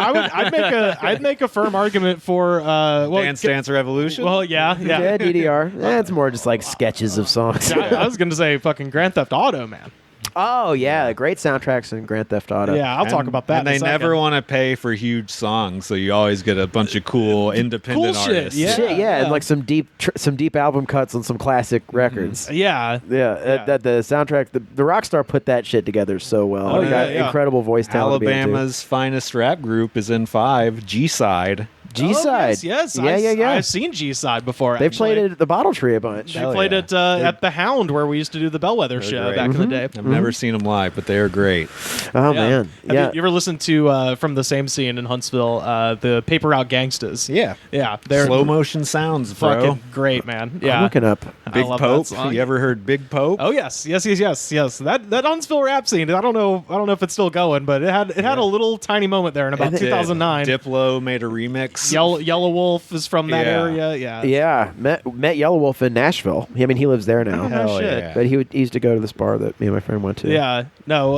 I'd make a firm argument for Dance Dance Revolution. Well, yeah. Yeah, DDR. It's more just like sketches of songs. I was gonna say fucking Grand Theft Auto, man. Oh yeah, great soundtracks in Grand Theft Auto. Yeah, I'll talk about that. And they never want to pay for huge songs, so you always get a bunch of cool independent Cool shit, artists. yeah. Shit, yeah, and like some deep album cuts on some classic records. Yeah. Yeah, that the soundtrack, the Rockstar put that shit together so well. Oh, They got yeah. incredible voice talent. Alabama's finest rap group is in 5, G-Side. G-Side. Oh, yes. Yeah. I've seen G-Side before. They've actually. played it at the Bottle Tree a bunch. They Hell played yeah. it at the Hound, where we used to do the Bellwether show great. back in the day. I've never seen them live, but they are great. Oh Yeah. man, Have yeah. you ever listened to from the same scene in Huntsville, the Paper Route Gangstas? Yeah. They're Slow motion sounds, bro. fucking great, man. I'm Yeah, looking up. Big I love that Pope. song. You ever heard Big Pope? Oh yes. That Huntsville rap scene. I don't know if it's still going, but it had a little tiny moment there in about It did. 2009. Diplo made a remix. Yellow Wolf is from that Yeah. area. Yeah. Yeah, met Yellow Wolf in Nashville. I mean, he lives there now. Oh, Hell shit. yeah. But he used to go to this bar that me and my friend went to. Yeah. No.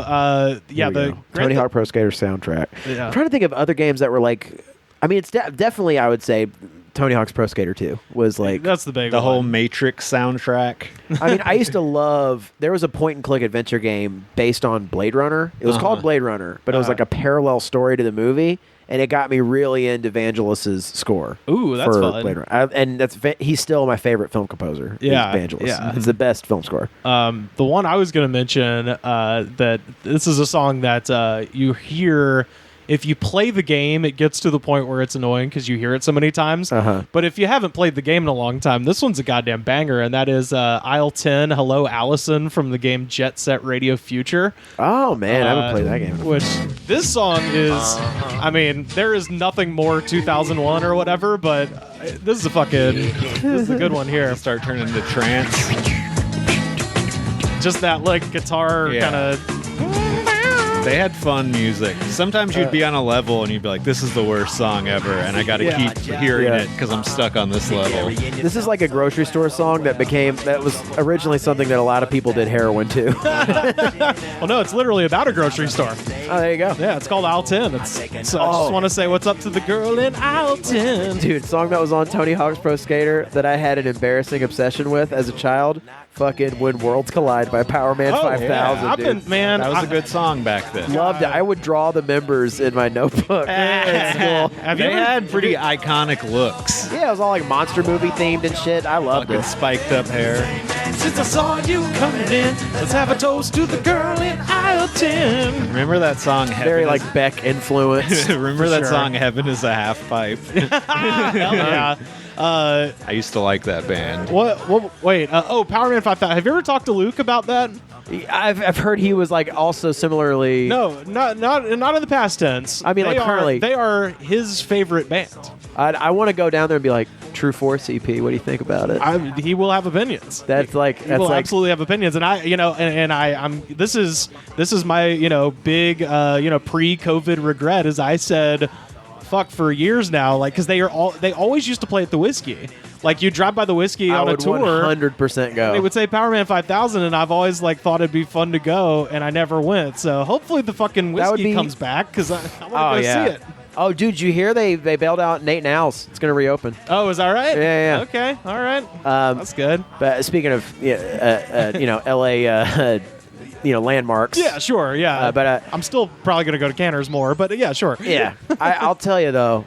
Here we The go. Tony Hawk Pro Skater soundtrack. Yeah. I'm trying to think of other games that were like. I mean, it's definitely I would say Tony Hawk's Pro Skater 2 was like. That's the big The one. whole Matrix soundtrack. I mean, I used to love. There was a point and click adventure game based on Blade Runner. It was called Blade Runner, but it was like a parallel story to the movie, and it got me really into Vangelis's score. Ooh, that's for fun. Blade Runner. He's still my favorite film composer. is Yeah, Vangelis. yeah. It's the best film score. The one I was going to mention, that this is a song that you hear. If you play the game, it gets to the point where it's annoying because you hear it so many times. But if you haven't played the game in a long time, this one's a goddamn banger, and that is Aisle 10, Hello Allison from the game Jet Set Radio Future. Oh man, I haven't played that game. Which this song is, I mean, there is nothing more 2001 or whatever, but this is a good one here. Start turning into trance. Just that like guitar Yeah. kind of. They had fun music. Sometimes you'd be on a level and you'd be like, this is the worst song ever, and I got to keep hearing Yeah. it because I'm stuck on this level. This is like a grocery store song that was originally something that a lot of people did heroin to. Well, no, it's literally about a grocery store. Oh, there you go. Yeah, it's called Aisle 10. I just want to say what's up to the girl in Aisle 10. Dude, song that was on Tony Hawk's Pro Skater that I had an embarrassing obsession with as a child. fucking When Worlds Collide by Power Man 5000. I've Dude. been, man. That was a good song back then. Loved it. I would draw the members in my notebook at school. Have you They ever- had pretty iconic looks. Yeah, it was all like monster movie themed and shit. I loved Fucking it. spiked up hair. Since I saw you coming in, let's have a toast to the girl in aisle 10. Remember that song? Very Heaven like is- Beck influence. Remember that sure. song? Heaven is a half pipe. Hell yeah. I used to like that band. Wait. Power Man 5000. Have you ever talked to Luke about that? I've heard he was like also similarly. No, not in the past tense. I mean, like, currently. They are his favorite band. I want to go down there and be like, True Force EP. What do you think about it? He will have opinions. That's like He will absolutely have opinions, and I'm. This is my big pre-COVID regret is I said, fuck for years now, like because they always used to play at the Whiskey. Like you drive by the Whiskey I on a would tour. 100% go. They would say Power Man 5000, and I've always like thought it'd be fun to go, and I never went. So hopefully the fucking That would Whiskey be- comes back because I want to Oh go yeah. see it. Oh, dude, you hear they bailed out Nate Now's? It's gonna reopen. Oh, is that right? Yeah, yeah. Okay, all right. Um, That's good. But speaking of LA, landmarks. Yeah, sure. Yeah, but, I'm still probably gonna go to Canner's more. But yeah, sure. Yeah, I'll tell you though.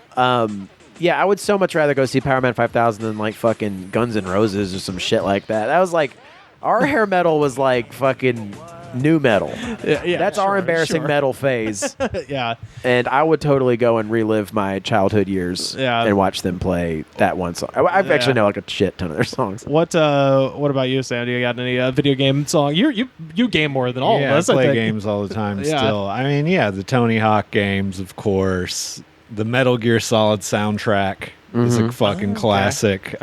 Yeah, I would so much rather go see Power Man 5000 than like fucking Guns N' Roses or some shit like that. That was like our hair metal was like fucking new metal. Yeah, That's our sure, embarrassing sure. metal phase. Yeah. And I would totally go and relive my childhood years Yeah. and watch them play that one song. I actually know like a shit ton of their songs. What about you, Sandy? You got any video game song? You game more than all yeah, of us. I play think. games all the time Yeah. still. I mean, yeah, the Tony Hawk games, of course. The Metal Gear Solid soundtrack is a fucking classic.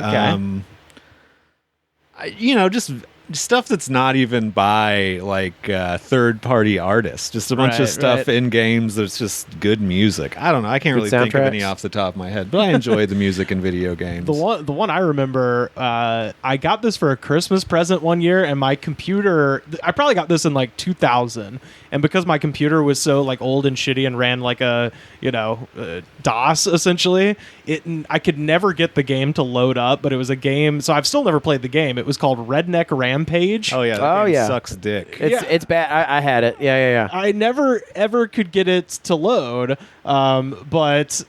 Just stuff that's not even by like third-party artists. Just a bunch Right, of stuff right. in games that's just good music. I don't know. I can't really think of any soundtracks. off the top of my head, but I enjoy the music in video games. The one I remember, I got this for a Christmas present one year, and my computer. I probably got this in like 2000, and because my computer was so like old and shitty and ran like a DOS essentially, I could never get the game to load up. But it was a game, so I've still never played the game. It was called Redneck Rampage. Oh yeah, that Oh, game yeah. sucks dick. It's bad. I had it. Yeah. I never ever could get it to load, but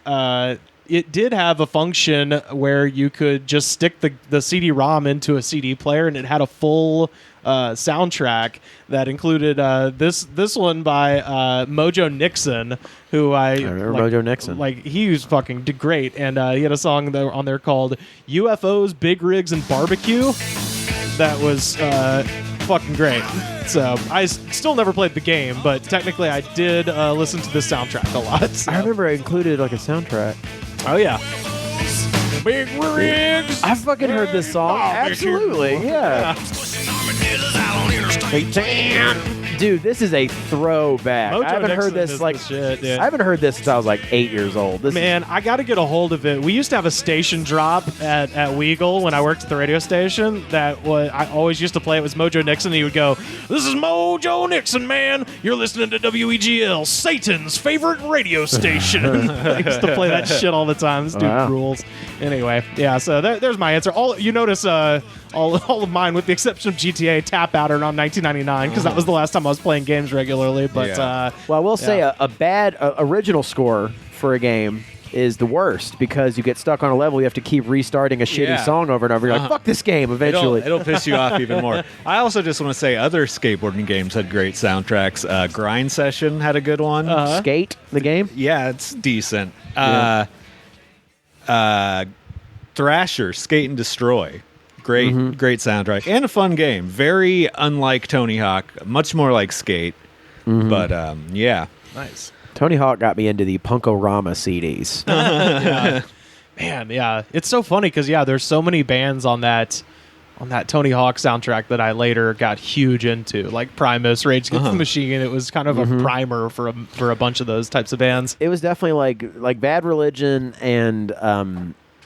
it did have a function where you could just stick the CD-ROM into a CD player, and it had a full soundtrack that included this one by Mojo Nixon, who I remember Mojo Nixon. Like he was fucking great, and he had a song on there called "UFOs, Big Rigs, and Barbecue." That was fucking great. So I still never played the game, but technically I did listen to this soundtrack a lot. So. I remember it included like a soundtrack. Oh yeah. Big rigs. I fucking heard this song. Absolutely. Yeah. Dude, this is a throwback. Mojo I haven't Nixon heard this is like the shit, dude. I haven't heard this since I was like 8 years old. This Man, I got to get a hold of it. We used to have a station drop at Weagle when I worked at the radio station. I always used to play. It was Mojo Nixon. And he would go, "This is Mojo Nixon, man. You're listening to WEGL, Satan's favorite radio station." I used to play that shit all the time. This dude Wow. rules. Anyway, yeah. So there's my answer. All you notice, all of mine, with the exception of GTA, tap out around 1999 because that was the last time I was playing games regularly. But Yeah. well, I will say Yeah. a bad original score for a game is the worst because you get stuck on a level. You have to keep restarting a shitty Yeah. song over and over. You're like, fuck this game eventually. It'll piss you off even more. I also just want to say other skateboarding games had great soundtracks. Grind Session had a good one. Skate, the game? Yeah, it's decent. Yeah. Thrasher, Skate and Destroy. Great soundtrack. And a fun game. Very unlike Tony Hawk. Much more like Skate. But, yeah. nice. Tony Hawk got me into the Punkorama CDs. Man, yeah, it's so funny because there's so many bands on that Tony Hawk soundtrack that I later got huge into, like Primus, Rage Against the Machine. It was kind of a primer for a bunch of those types of bands. It was definitely like Bad Religion and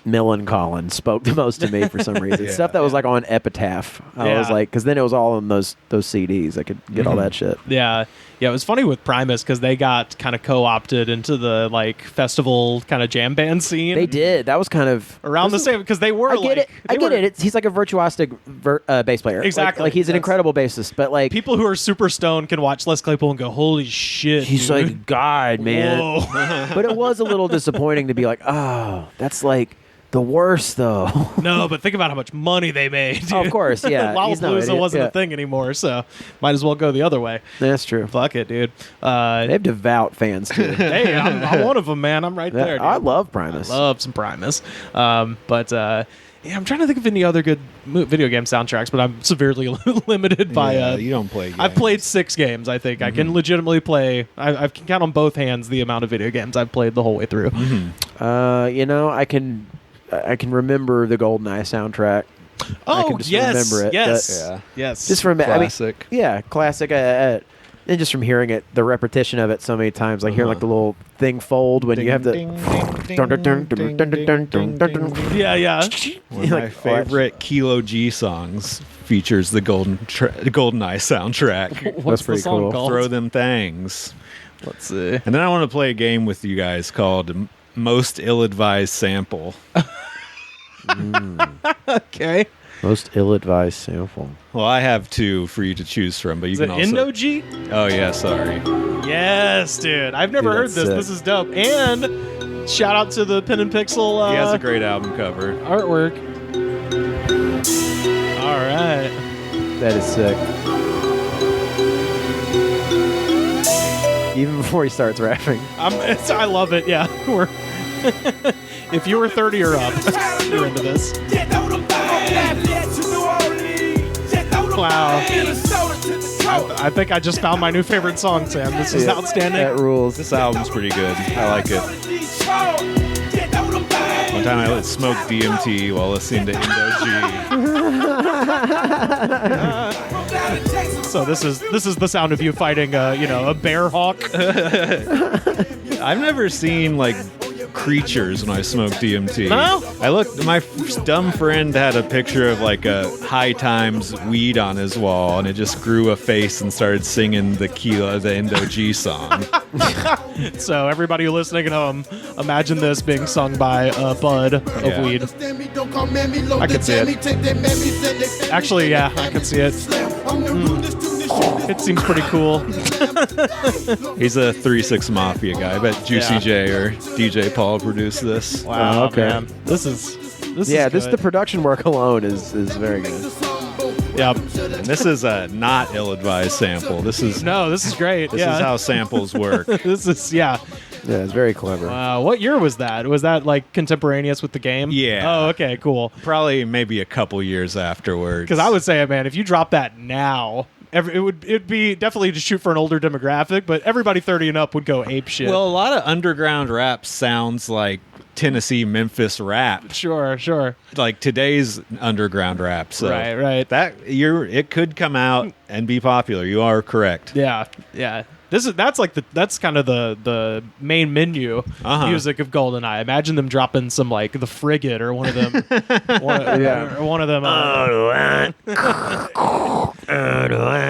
Millencolin spoke the most to me for some reason. Yeah, Stuff that was like on Epitaph. I was like, because then it was all on those CDs. I could get all that shit. Yeah. Yeah, it was funny with Primus because they got kind of co-opted into the like festival kind of jam band scene. They did. That was kind of around the same because they were. I get it. I get it. He's like a virtuosic bass player. Exactly. Like he's an incredible bassist. But like people who are super stoned can watch Les Claypool and go, "Holy shit!" He's dude. like God, man. Whoa. But it was a little disappointing to be like, oh, that's like the worst though. No, but think about how much money they made. Dude. Oh, of course, yeah. He's no Lollapalooza idiot. wasn't a thing anymore, so might as well go the other way. That's true. Fuck it, dude. They have devout fans too. Hey, I'm one of them, man. I'm right there. Dude. I love Primus. I love some Primus. Yeah, I'm trying to think of any other good video game soundtracks, but I'm severely limited by. You don't play games. I've played 6 games. I think I can legitimately play. I can count on both hands the amount of video games I've played the whole way through. I can remember the GoldenEye soundtrack. I can just remember it. Yes. Just from Classic. Classic. And just from hearing it, the repetition of it so many times, like hearing like the little thing fold when you have the. Yeah. One of my favorite Kilo G songs features the GoldenEye soundtrack. What's pretty the song cool. called? Throw them things. Let's see. And then I want to play a game with you guys called Most Ill-Advised Sample. Okay. Most ill-advised sample. Well, I have 2 for you to choose from, but you Is can it also. Indo-G? Oh yeah, sorry. Yes, dude. I've never heard that's this. sick. This is dope. And shout out to the Pen and Pixel He has a great album cover. artwork. All right. That is sick. Even before he starts rapping. I love it. Yeah. If you were 30 or up, you're into this. Wow. I think I just found my new favorite song, Sam. This is outstanding. That rules. This album's pretty good. I like it. One time I smoked DMT while listening to Indo-G. So this is the sound of you fighting a bear hawk. I've never seen like creatures when I smoked DMT. No? I looked. My dumb friend had a picture of like a High Times weed on his wall, and it just grew a face and started singing the Indo-G song. So everybody listening at home, imagine this being sung by a bud of weed. I can see it. Actually, yeah, I can see it. It seems pretty cool. He's a 3-6 Mafia guy. I bet Juicy J or DJ Paul produced this. Wow, okay. man. This is the production work alone is very good. Yeah. And this is a not ill-advised sample. This is great. This is how samples work. This is Yeah, it's very clever. what year was that? Was that like contemporaneous with the game? Yeah. Oh, okay, cool. Probably maybe a couple years afterwards. Because I would say, man, if you drop that now, it'd be definitely to shoot for an older demographic, but everybody 30 and up would go ape shit. Well, a lot of underground rap sounds like Tennessee, Memphis rap. Sure. Like today's underground rap. So Right. it could come out and be popular. You are correct. Yeah. That's kind of the main menu music of GoldenEye. Imagine them dropping some like the Frigate or one of them, one of them,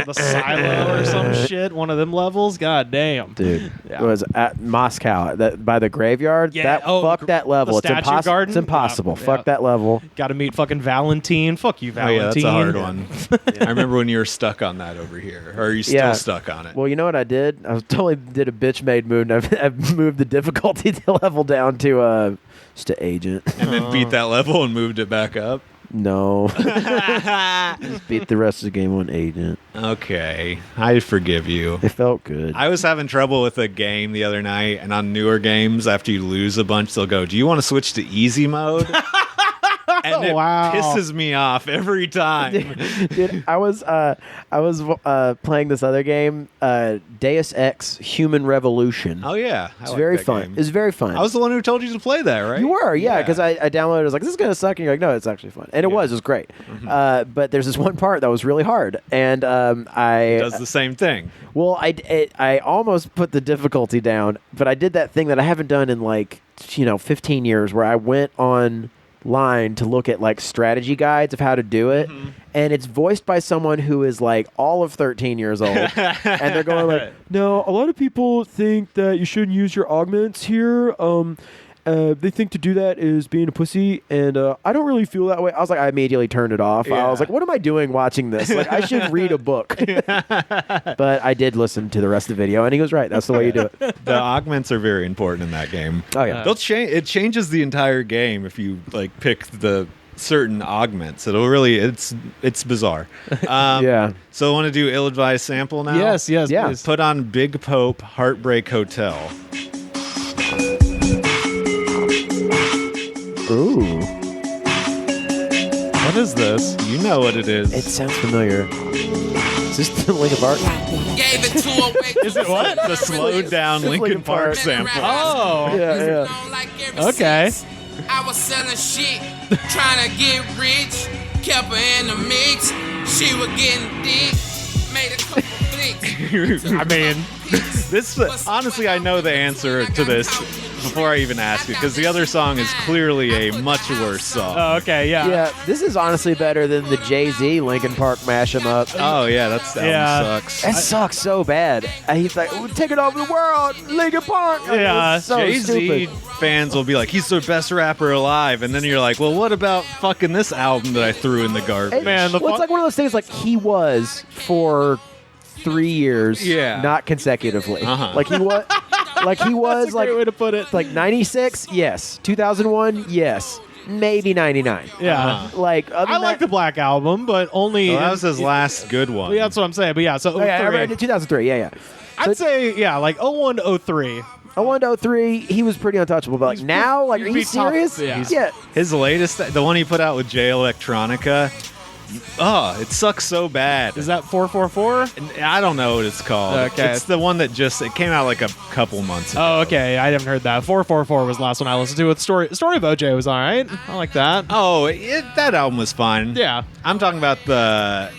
the Silo or some shit. One of them levels. God damn, Dude, Yeah. it was at Moscow by the graveyard. Yeah, Fuck that level. the It's statue impossible. garden? It's impossible. Yeah. Fuck that level. Got to meet fucking Valentine. Fuck you, Oh Valentine. yeah, that's a hard one. I remember when you were stuck on that over here. Or are you still stuck on it? Well, you know what I did? I totally did a bitch made move. And I've moved the difficulty level down to just to agent. And then beat that level and moved it back up? No. Just beat the rest of the game on agent. Okay. I forgive you. It felt good. I was having trouble with a game the other night, and on newer games, after you lose a bunch, they'll go, "Do you want to switch to easy mode?" And it Wow. pisses me off every time. Dude, I was playing this other game, Deus Ex: Human Revolution. Oh yeah, It's very fun. It's very fun. I was the one who told you to play that, right? You were, yeah, because I downloaded it. I was like, this is going to suck. And you're like, no, it's actually fun. And it was great. But there's this one part that was really hard. And It does the same thing. well, I almost put the difficulty down, but I did that thing that I haven't done in 15 years where I went on line to look at like strategy guides of how to do it, and it's voiced by someone who is like all of 13 years old, and they're going like, no, a lot of people think that you shouldn't use your augments here. They think to do that is being a pussy, and I don't really feel that way. I was like, I immediately turned it off. I was like, what am I doing watching this? Like, I should read a book. But I did listen to the rest of the video, and he was right. That's the way you do it. The augments are very important in that game. Oh, yeah. They'll change. It changes the entire game if you like pick the certain augments. It'll really. It's bizarre. Yeah. So I want to do ill-advised sample now. Yes, Yeah. please. Put on Big Pope Heartbreak Hotel. Ooh. What is this? You know what it is. It sounds familiar. Is this the Linkin Park? Gave it to her. Is it what? the slowed down It's Linkin Linkin Park Park. sample. Oh. Yeah. Okay. I was selling shit, trying to get rich. Kept her in the mix. She was getting dick. Made a couple flicks. I mean, This honestly, I know the answer to this before I even ask it, because the other song is clearly a much worse song. oh, okay, yeah. Yeah, this is honestly better than the Jay-Z Linkin Park mash 'em up. Oh yeah, that album sucks. That sucks so bad. And he's like, "We're taking over the world, Linkin Park." Yeah, It's so Jay-Z stupid. fans will be like, he's the best rapper alive, and then you're like, well, what about fucking this album that I threw in the garbage? Man, the Well, it's like one of those things. Like he was for 3 years, Yeah. not consecutively. Uh-huh. Like he was, like he was That's a like great way to put it. like 96, yes. 2001, yes. Maybe 99. Yeah. Like other I than like that, the Black Album, but only. Well, that was his last good one. Yeah, that's what I'm saying. But yeah, so Oh, yeah, 03. I read 2003. Yeah. I'd say, yeah, like 01, 03. 01 to 03, he was pretty untouchable. But like now, like, are he'd you be top- serious? yeah. Yeah. His latest, the one he put out with Jay Electronica, it sucks so bad. Is that 444? I don't know what it's called. Okay. It's the one that it came out like a couple months ago. Oh, okay. I haven't heard that. 444 was the last one I listened to. With Story of OJ was all right. I like that. Oh, that album was fine. Yeah. I'm talking about the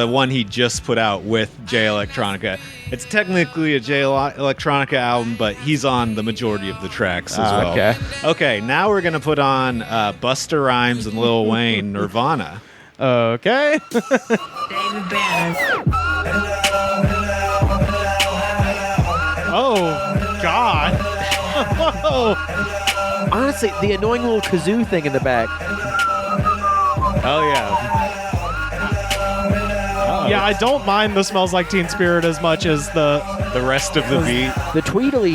one he just put out with Jay Electronica. It's technically a Jay Electronica album, but he's on the majority of the tracks as well. Okay. Okay, now we're going to put on Busta Rhymes and Lil Wayne, Nirvana. Okay. David Banner. Oh, God. Honestly, the annoying little kazoo thing in the back. Oh, yeah. Yeah, I don't mind the Smells Like Teen Spirit as much as the. The rest of the beat. The tweedly.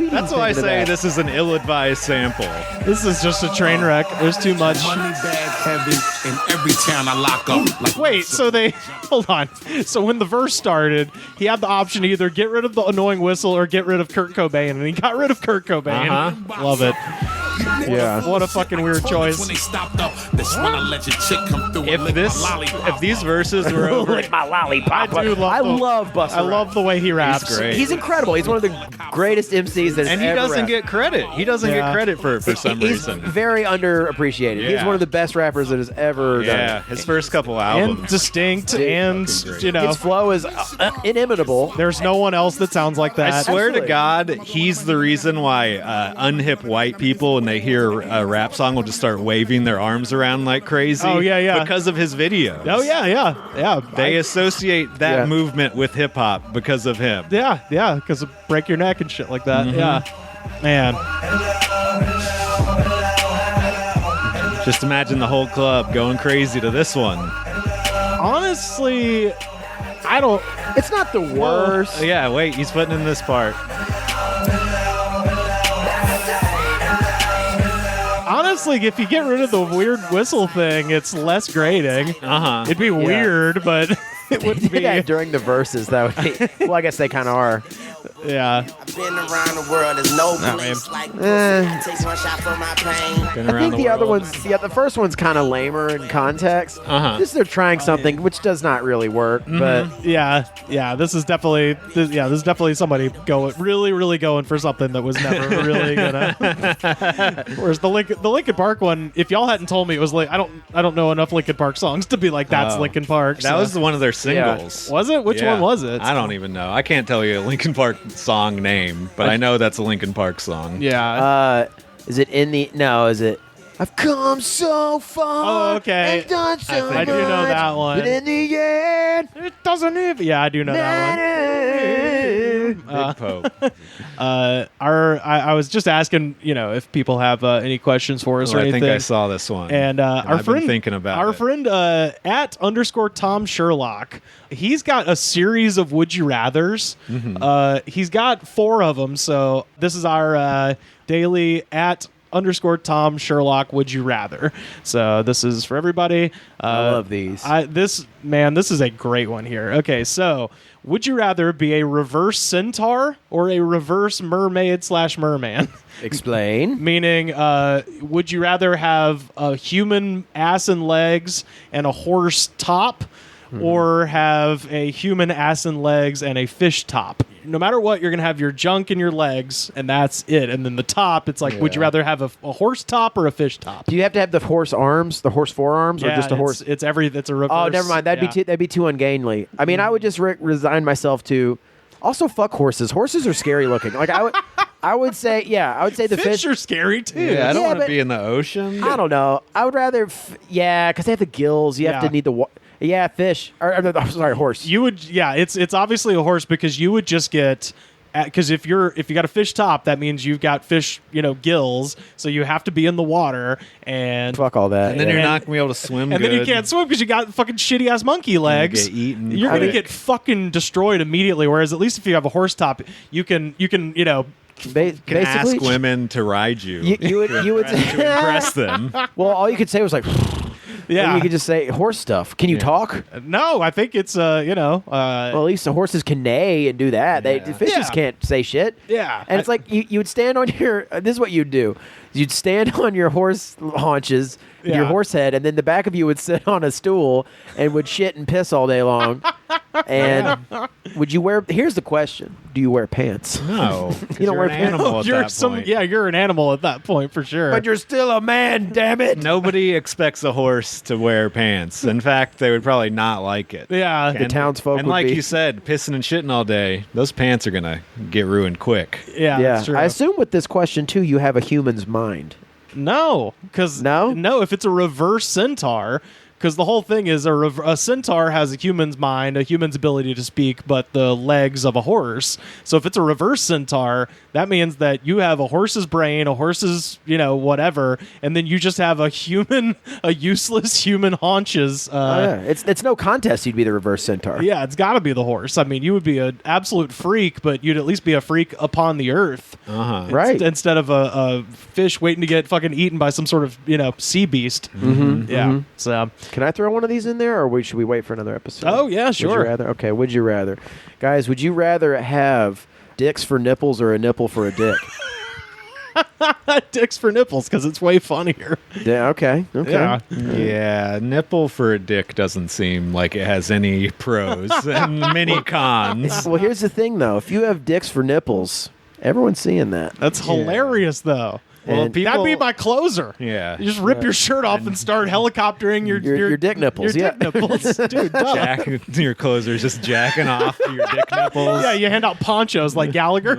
That's why I say this is an ill-advised sample. This is just a train wreck. There's too much. Money bag heavy in every town I lock up. Like Wait, so they. Hold on. So when the verse started, he had the option to either get rid of the annoying whistle or get rid of Kurt Cobain, and he got rid of Kurt Cobain. Uh-huh. Love it. Yeah. What a fucking weird choice. When they stopped up, that's when I let your chick come through and If lick my lollipop. if these verses were over, Lick my lollipop. I do love I the- love Busta I love the way he raps. He's great. He's incredible. He's one of the greatest MCs that has and he ever doesn't rapped. get credit. He doesn't Yeah. get credit for some He's reason. very underappreciated. He's Yeah. one of the best rappers that has ever Yeah, done it. his first couple And albums. distinct, and, fucking great. you know, His flow is inimitable. there's no one else that sounds like that. I swear Absolutely. to God, he's the reason why unhip white people, when they hear a rap song, will just start waving their arms around like crazy. Oh, yeah, yeah. Because of his videos. Oh, yeah. They associate that Yeah. movement with hip hop because of him. Yeah, because of break your neck and shit like that. Mm-hmm. Yeah. Man. Just imagine the whole club going crazy to this one. Honestly, I don't. It's not the worst. Yeah, wait, he's putting in this part. Honestly, if you get rid of the weird whistle thing, it's less grating. Uh-huh. It'd be weird, but it wouldn't be. Yeah, during the verses, that would be. Well, I guess they kind of are. Yeah. Been around the world, there's no place like Eh. takes one shot for my pain. Been I around think the other world. ones, the first one's kind of lamer in context. Uh-huh. This they're trying something which does not really work, but Yeah. This is definitely somebody really going for something that was never really gonna. Whereas the Linkin Park one, if y'all hadn't told me it was like, I don't know enough Linkin Park songs to be like that's Oh. Linkin Park. That so. was one of their singles. Was it? Which Yeah. one was it? I don't even know. I can't tell you a Linkin Park song name, but I know that's a Linkin Park song. Yeah. is it in the? No, is it? I've come so far. Oh, okay. And done so I do know much, that one. But in the end, It doesn't even. Yeah, I do know that one. Big Pope. I was just asking, if people have any questions for us or I anything. think I saw this one. And our I've friend, been thinking about our it. friend at @Tom Sherlock, he's got a series of Would You Rathers. He's got 4 of them. So this is our daily @Tom Sherlock Would You Rather. So this is for everybody. I love these. This is a great one here. Okay, so would you rather be a reverse centaur or a reverse mermaid/merman? Explain. Meaning, would you rather have a human ass and legs and a horse top, or have a human ass and legs and a fish top? No matter what, you're going to have your junk and your legs, and that's it. And then the top, it's like, would you rather have a horse top or a fish top? Do you have to have the horse arms, the horse forearms, or just a horse? It's a reverse. Oh, never mind. That'd be too ungainly. I mean, I would just resign myself to. Also, fuck horses. Horses are scary looking. Like I would say the fish are scary too. Yeah, I don't Yeah, want to but- be in the ocean. I don't know. I would rather, because they have the gills. You have to need the. Fish. Sorry, horse. You would, it's obviously a horse because you would just get, because if you got a fish top, that means you've got fish, gills, so you have to be in the water and Fuck all that. And then yeah. you're not going to be able to swim and good. then you can't swim because you got fucking shitty ass monkey legs. get eaten You're gonna quick. get fucking destroyed immediately. Whereas at least if you have a horse top, you can can basically ask women to ride you. You would to impress them. Well, all you could say was like. yeah. You could just say horse stuff. Can you talk? No, I think it's Well, at least the horses can neigh and do that. The fishes Yeah. can't say shit. Yeah. And it's like you would stand on your. This is what you'd do. You'd stand on your horse haunches, your Yeah. horse head, and then the back of you would sit on a stool and would shit and piss all day long. And would you wear? Here's the question: do you wear pants? No. You don't you're wear an animal at you're that point. you're an animal at that point for sure. But you're still a man. Damn it! Nobody expects a horse to wear pants. In fact, they would probably not like it. yeah. The townsfolk And would like be. you said, pissing and shitting all day, those pants are going to get ruined quick. Yeah, Yeah, that's true. I assume with this question too, you have a human's mind. No, because No? if it's a reverse centaur, because the whole thing is a centaur has a human's mind, a human's ability to speak, but the legs of a horse. So if it's a reverse centaur, that means that you have a horse's brain, a horse's whatever, and then you just have a useless human haunches. Yeah, it's no contest. You'd be the reverse centaur. Yeah, it's got to be the horse. I mean, you would be an absolute freak, but you'd at least be a freak upon the earth. Right. Instead of a fish waiting to get fucking eaten by some sort of, sea beast. Mm-hmm, Yeah. So, Can I throw one of these in there, or should we wait for another episode? Oh, yeah, Would you sure. rather? Okay, would you rather? Guys, would you rather have dicks for nipples or a nipple for a dick? dicks for nipples, because it's way funnier. Yeah, okay. Yeah. Yeah, nipple for a dick doesn't seem like it has any pros and many cons. Well, here's the thing, though. If you have dicks for nipples, everyone's seeing that. That's hilarious, though. Well, And- people, That'd be my closer. yeah, You just rip your shirt off and start helicoptering Your dick nipples, Your dick nipples. Dude, duh. your closer's just jacking off your dick nipples. Yeah, you hand out ponchos like Gallagher.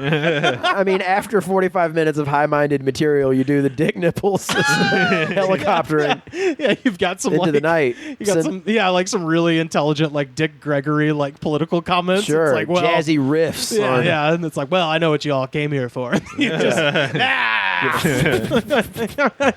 I mean, after 45 minutes of high-minded material, you do the dick nipples helicoptering Yeah, you've got some into the night. You got some really intelligent like Dick Gregory like political comments. Sure, It's like, well, jazzy riffs. Yeah, on, yeah, and it's like, well, I know what you all came here for. You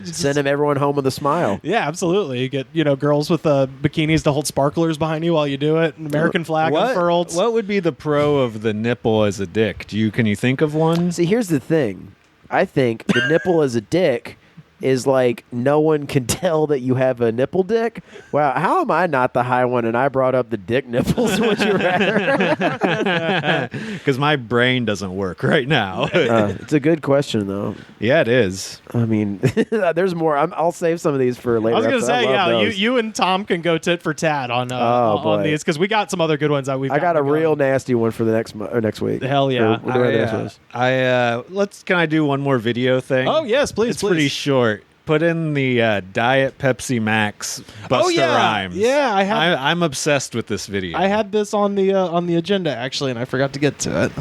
Send everyone home with a smile. Yeah, absolutely. You get girls with bikinis to hold sparklers behind you while you do it. An American flag unfurled. What would be the pro of the nipple as a dick? Can you think of one? See, here's the thing. I think the nipple as a dick is like no one can tell that you have a nipple dick. Wow, how am I not the high one and I brought up the dick nipples? Would you rather? Because my brain doesn't work right now. It's a good question, though. Yeah, it is. I mean, there's more. I'll save some of these for later. I was gonna episodes. say, I love yeah, those. you and Tom can go tit for tat on boy. these because we got some other good ones that we've. I got a gotten real going. nasty one for the next week. Hell yeah. Or whatever the next one is. Can I do one more video thing? Oh yes, please, It's please. pretty short. Put in the Diet Pepsi Max Busta Rhymes. Yeah, I'm obsessed with this video. I had this on the agenda actually, and I forgot to get to it.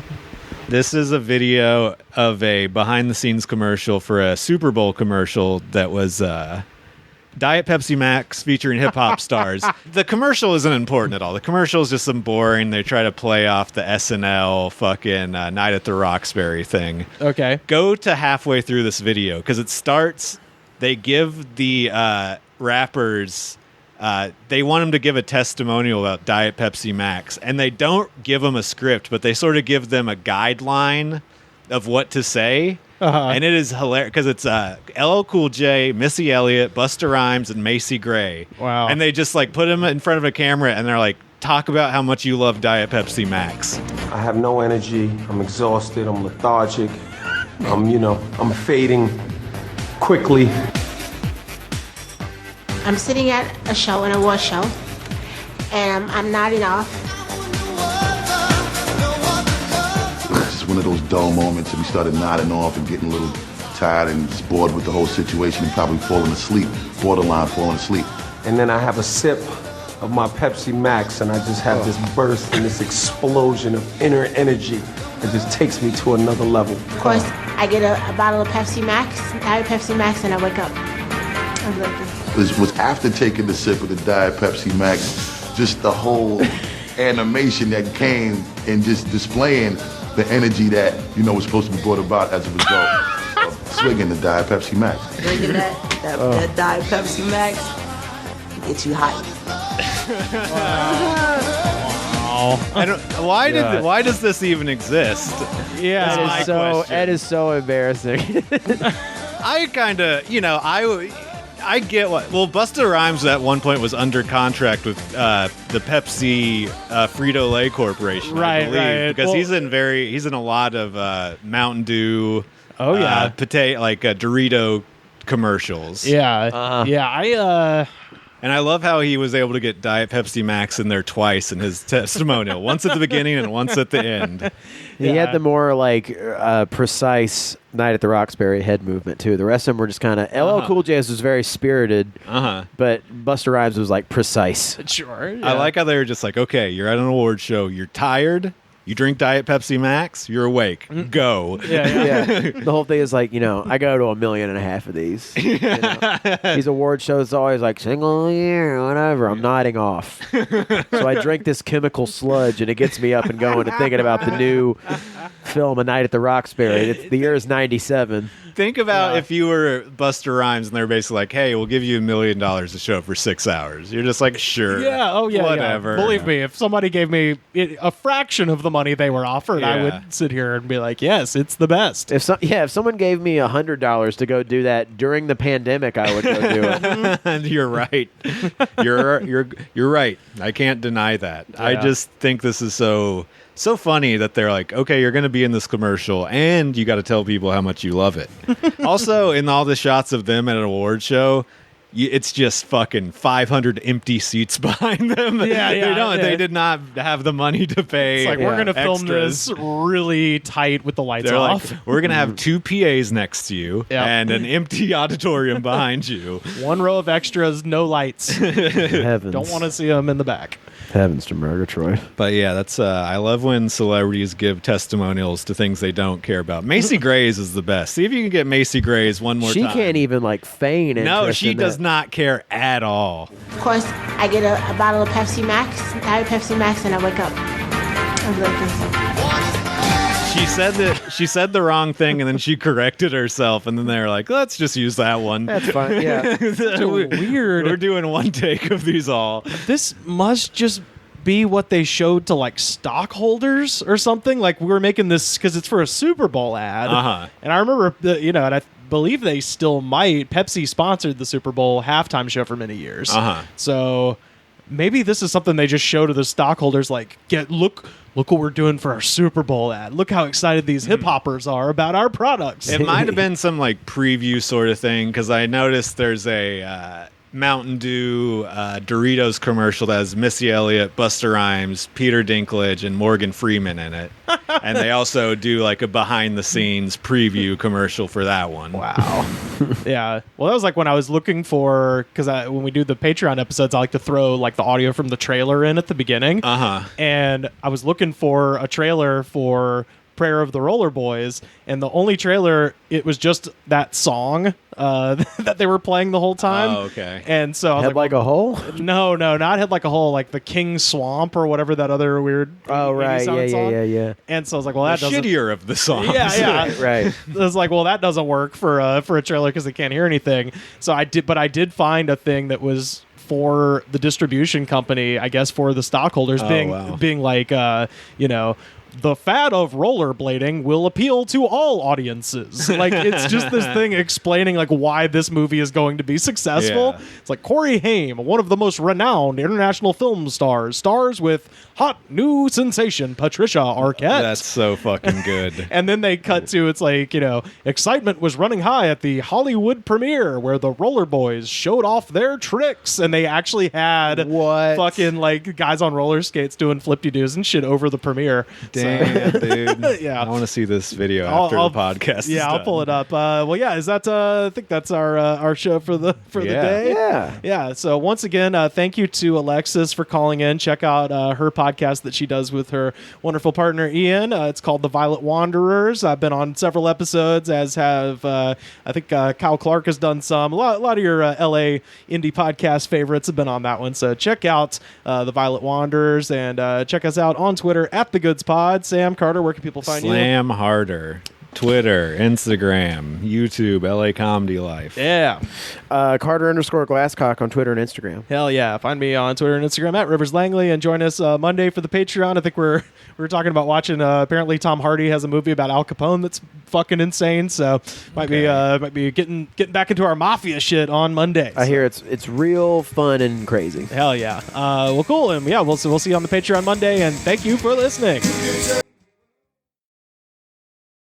This is a video of a behind-the-scenes commercial for a Super Bowl commercial that was Diet Pepsi Max featuring hip-hop stars. The commercial isn't important at all. The commercial is just some boring, they try to play off the SNL fucking Night at the Roxbury thing. Okay. Go to halfway through this video, because it starts, they give the rappers... they want them to give a testimonial about Diet Pepsi Max, and they don't give them a script, but they sort of give them a guideline of what to say, and it is hilarious because it's LL Cool J, Missy Elliott, Busta Rhymes, and Macy Gray. Wow. And they just like put them in front of a camera, and they're like, talk about how much you love Diet Pepsi Max. I have no energy. I'm exhausted. I'm lethargic. I'm fading quickly. I'm sitting at a show, an award show, and I'm nodding off. It's just one of those dull moments, and we started nodding off and getting a little tired and just bored with the whole situation and probably falling asleep, borderline falling asleep. And then I have a sip of my Pepsi Max, and I just have this burst and this explosion of inner energy that just takes me to another level. Of course, I get a bottle of Pepsi Max, Diet Pepsi Max, and I wake up. I'm looking. It was after taking the sip of the Diet Pepsi Max, just the whole animation that came and just displaying the energy that, was supposed to be brought about as a result of swigging the Diet Pepsi Max. Drinking that Diet Pepsi Max gets you hyped. Why does this even exist? Yeah, That is so embarrassing. I kind of, I get what. Well, Busta Rhymes at one point was under contract with the Pepsi Frito-Lay Corporation, I believe, because he's in a lot of Mountain Dew, Dorito commercials. Yeah, And I love how he was able to get Diet Pepsi Max in there twice in his testimonial, once at the beginning and once at the end. He had the more precise Night at the Roxbury head movement too. The rest of them were just kind of LL Cool J was very spirited, but Busta Rhymes was precise. Sure. Yeah. I like how they were just like, okay, you're at an award show, you're tired. You drink Diet Pepsi Max, you're awake. Go. Yeah. The whole thing is I go to 1.5 million of these. These award shows always single year, whatever. I'm nodding off. So I drink this chemical sludge, and it gets me up and going and thinking about the new film, A Night at the Roxbury. The year is 97. Think about if you were Busta Rhymes and they're basically like, hey, we'll give you $1 million to show for 6 hours. You're just like, sure. Yeah, whatever. Yeah. Believe me, if somebody gave me a fraction of the money they were offered, I would sit here and be like, yes, it's the best. If someone gave me $100 to go do that during the pandemic, I would go do it. You're right. You're right. I can't deny that. Yeah. I just think this is so funny that they're like, okay, you're going to be in this commercial and you got to tell people how much you love it. Also, in all the shots of them at an award show, it's just fucking 500 empty seats behind them. They did not have the money to pay. It's like, we're going to film extras. this really tight with the lights off. Like, we're going to have 2 PAs next to you and an empty auditorium behind you. 1 row of extras, no lights. Heavens. Don't want to see them in the back. Heavens to Murgatroyd. But yeah, that's I love when celebrities give testimonials to things they don't care about. Macy Gray's is the best. See if you can get Macy Gray's one more time. She can't even feign interest. No, she does not care at all. Of course, I get a bottle of Pepsi Max, Diet Pepsi Max, and I wake up. I'm looking. She said the wrong thing, and then she corrected herself, and then they were like, let's just use that one. That's fine. Yeah. Weird. We're doing one take of these all. This must just be what they showed to stockholders or something. We were making this because it's for a Super Bowl ad. And I remember, and I believe they still might. Pepsi sponsored the Super Bowl halftime show for many years. So maybe this is something they just show to the stockholders. Look what we're doing for our Super Bowl ad. Look how excited these hip hoppers are about our products. It might have been some preview sort of thing, because I noticed there's a Mountain Dew Doritos commercial that has Missy Elliott, Busta Rhymes, Peter Dinklage, and Morgan Freeman in it. And they also do a behind the scenes preview commercial for that one. Wow. Yeah. Well, that was when I was looking for, because when we do the Patreon episodes, I like to throw the audio from the trailer in at the beginning. And I was looking for a trailer for Prayer of the Roller Boys, and the only trailer, it was just that song that they were playing the whole time. Oh, okay. And so I was Head like a hole? no, not Head Like a Hole, like the King's Swamp or whatever that other weird. Oh, 80s right. sounding song. Yeah. And so I was like, well, that The doesn't. shittier of the songs. Yeah. Right. I was like, well, that doesn't work for a trailer because they can't hear anything. So I did find a thing that was for the distribution company, I guess, for the stockholders, being like, the fad of rollerblading will appeal to all audiences. Like, it's just this thing explaining like why this movie is going to be successful. Yeah. It's like Corey Haim, one of the most renowned international film stars with hot new sensation Patricia Arquette. That's so fucking good. And then they cut to, it's like, excitement was running high at the Hollywood premiere where the Roller Boys showed off their tricks, and they actually had fucking like guys on roller skates doing flip-de-doos and shit over the premiere. Damn, dude. Yeah. I want to see this video after the podcast. Yeah, I'll pull it up. Is that? I think that's our show for the day. Yeah. So once again, thank you to Alexis for calling in. Check out her podcast that she does with her wonderful partner Ian. It's called The Violet Wanderers. I've been on several episodes, as have I think Kyle Clark has done some. A lot of your LA indie podcast favorites have been on that one. So check out The Violet Wanderers, and check us out on Twitter at The Goods Pod. Sam Carter, where can people find you? Slam Harder. Twitter, Instagram, YouTube, LA Comedy Life. Yeah. Carter_Glasscock on Twitter and Instagram. Hell yeah. Find me on Twitter and Instagram at Rivers Langley, and join us Monday for the Patreon. I think we're talking about watching, apparently Tom Hardy has a movie about Al Capone that's fucking insane. So might be getting back into our mafia shit on Monday. I hear it's real fun and crazy. Hell yeah. Well, cool. And yeah, we'll see you on the Patreon Monday, and thank you for listening.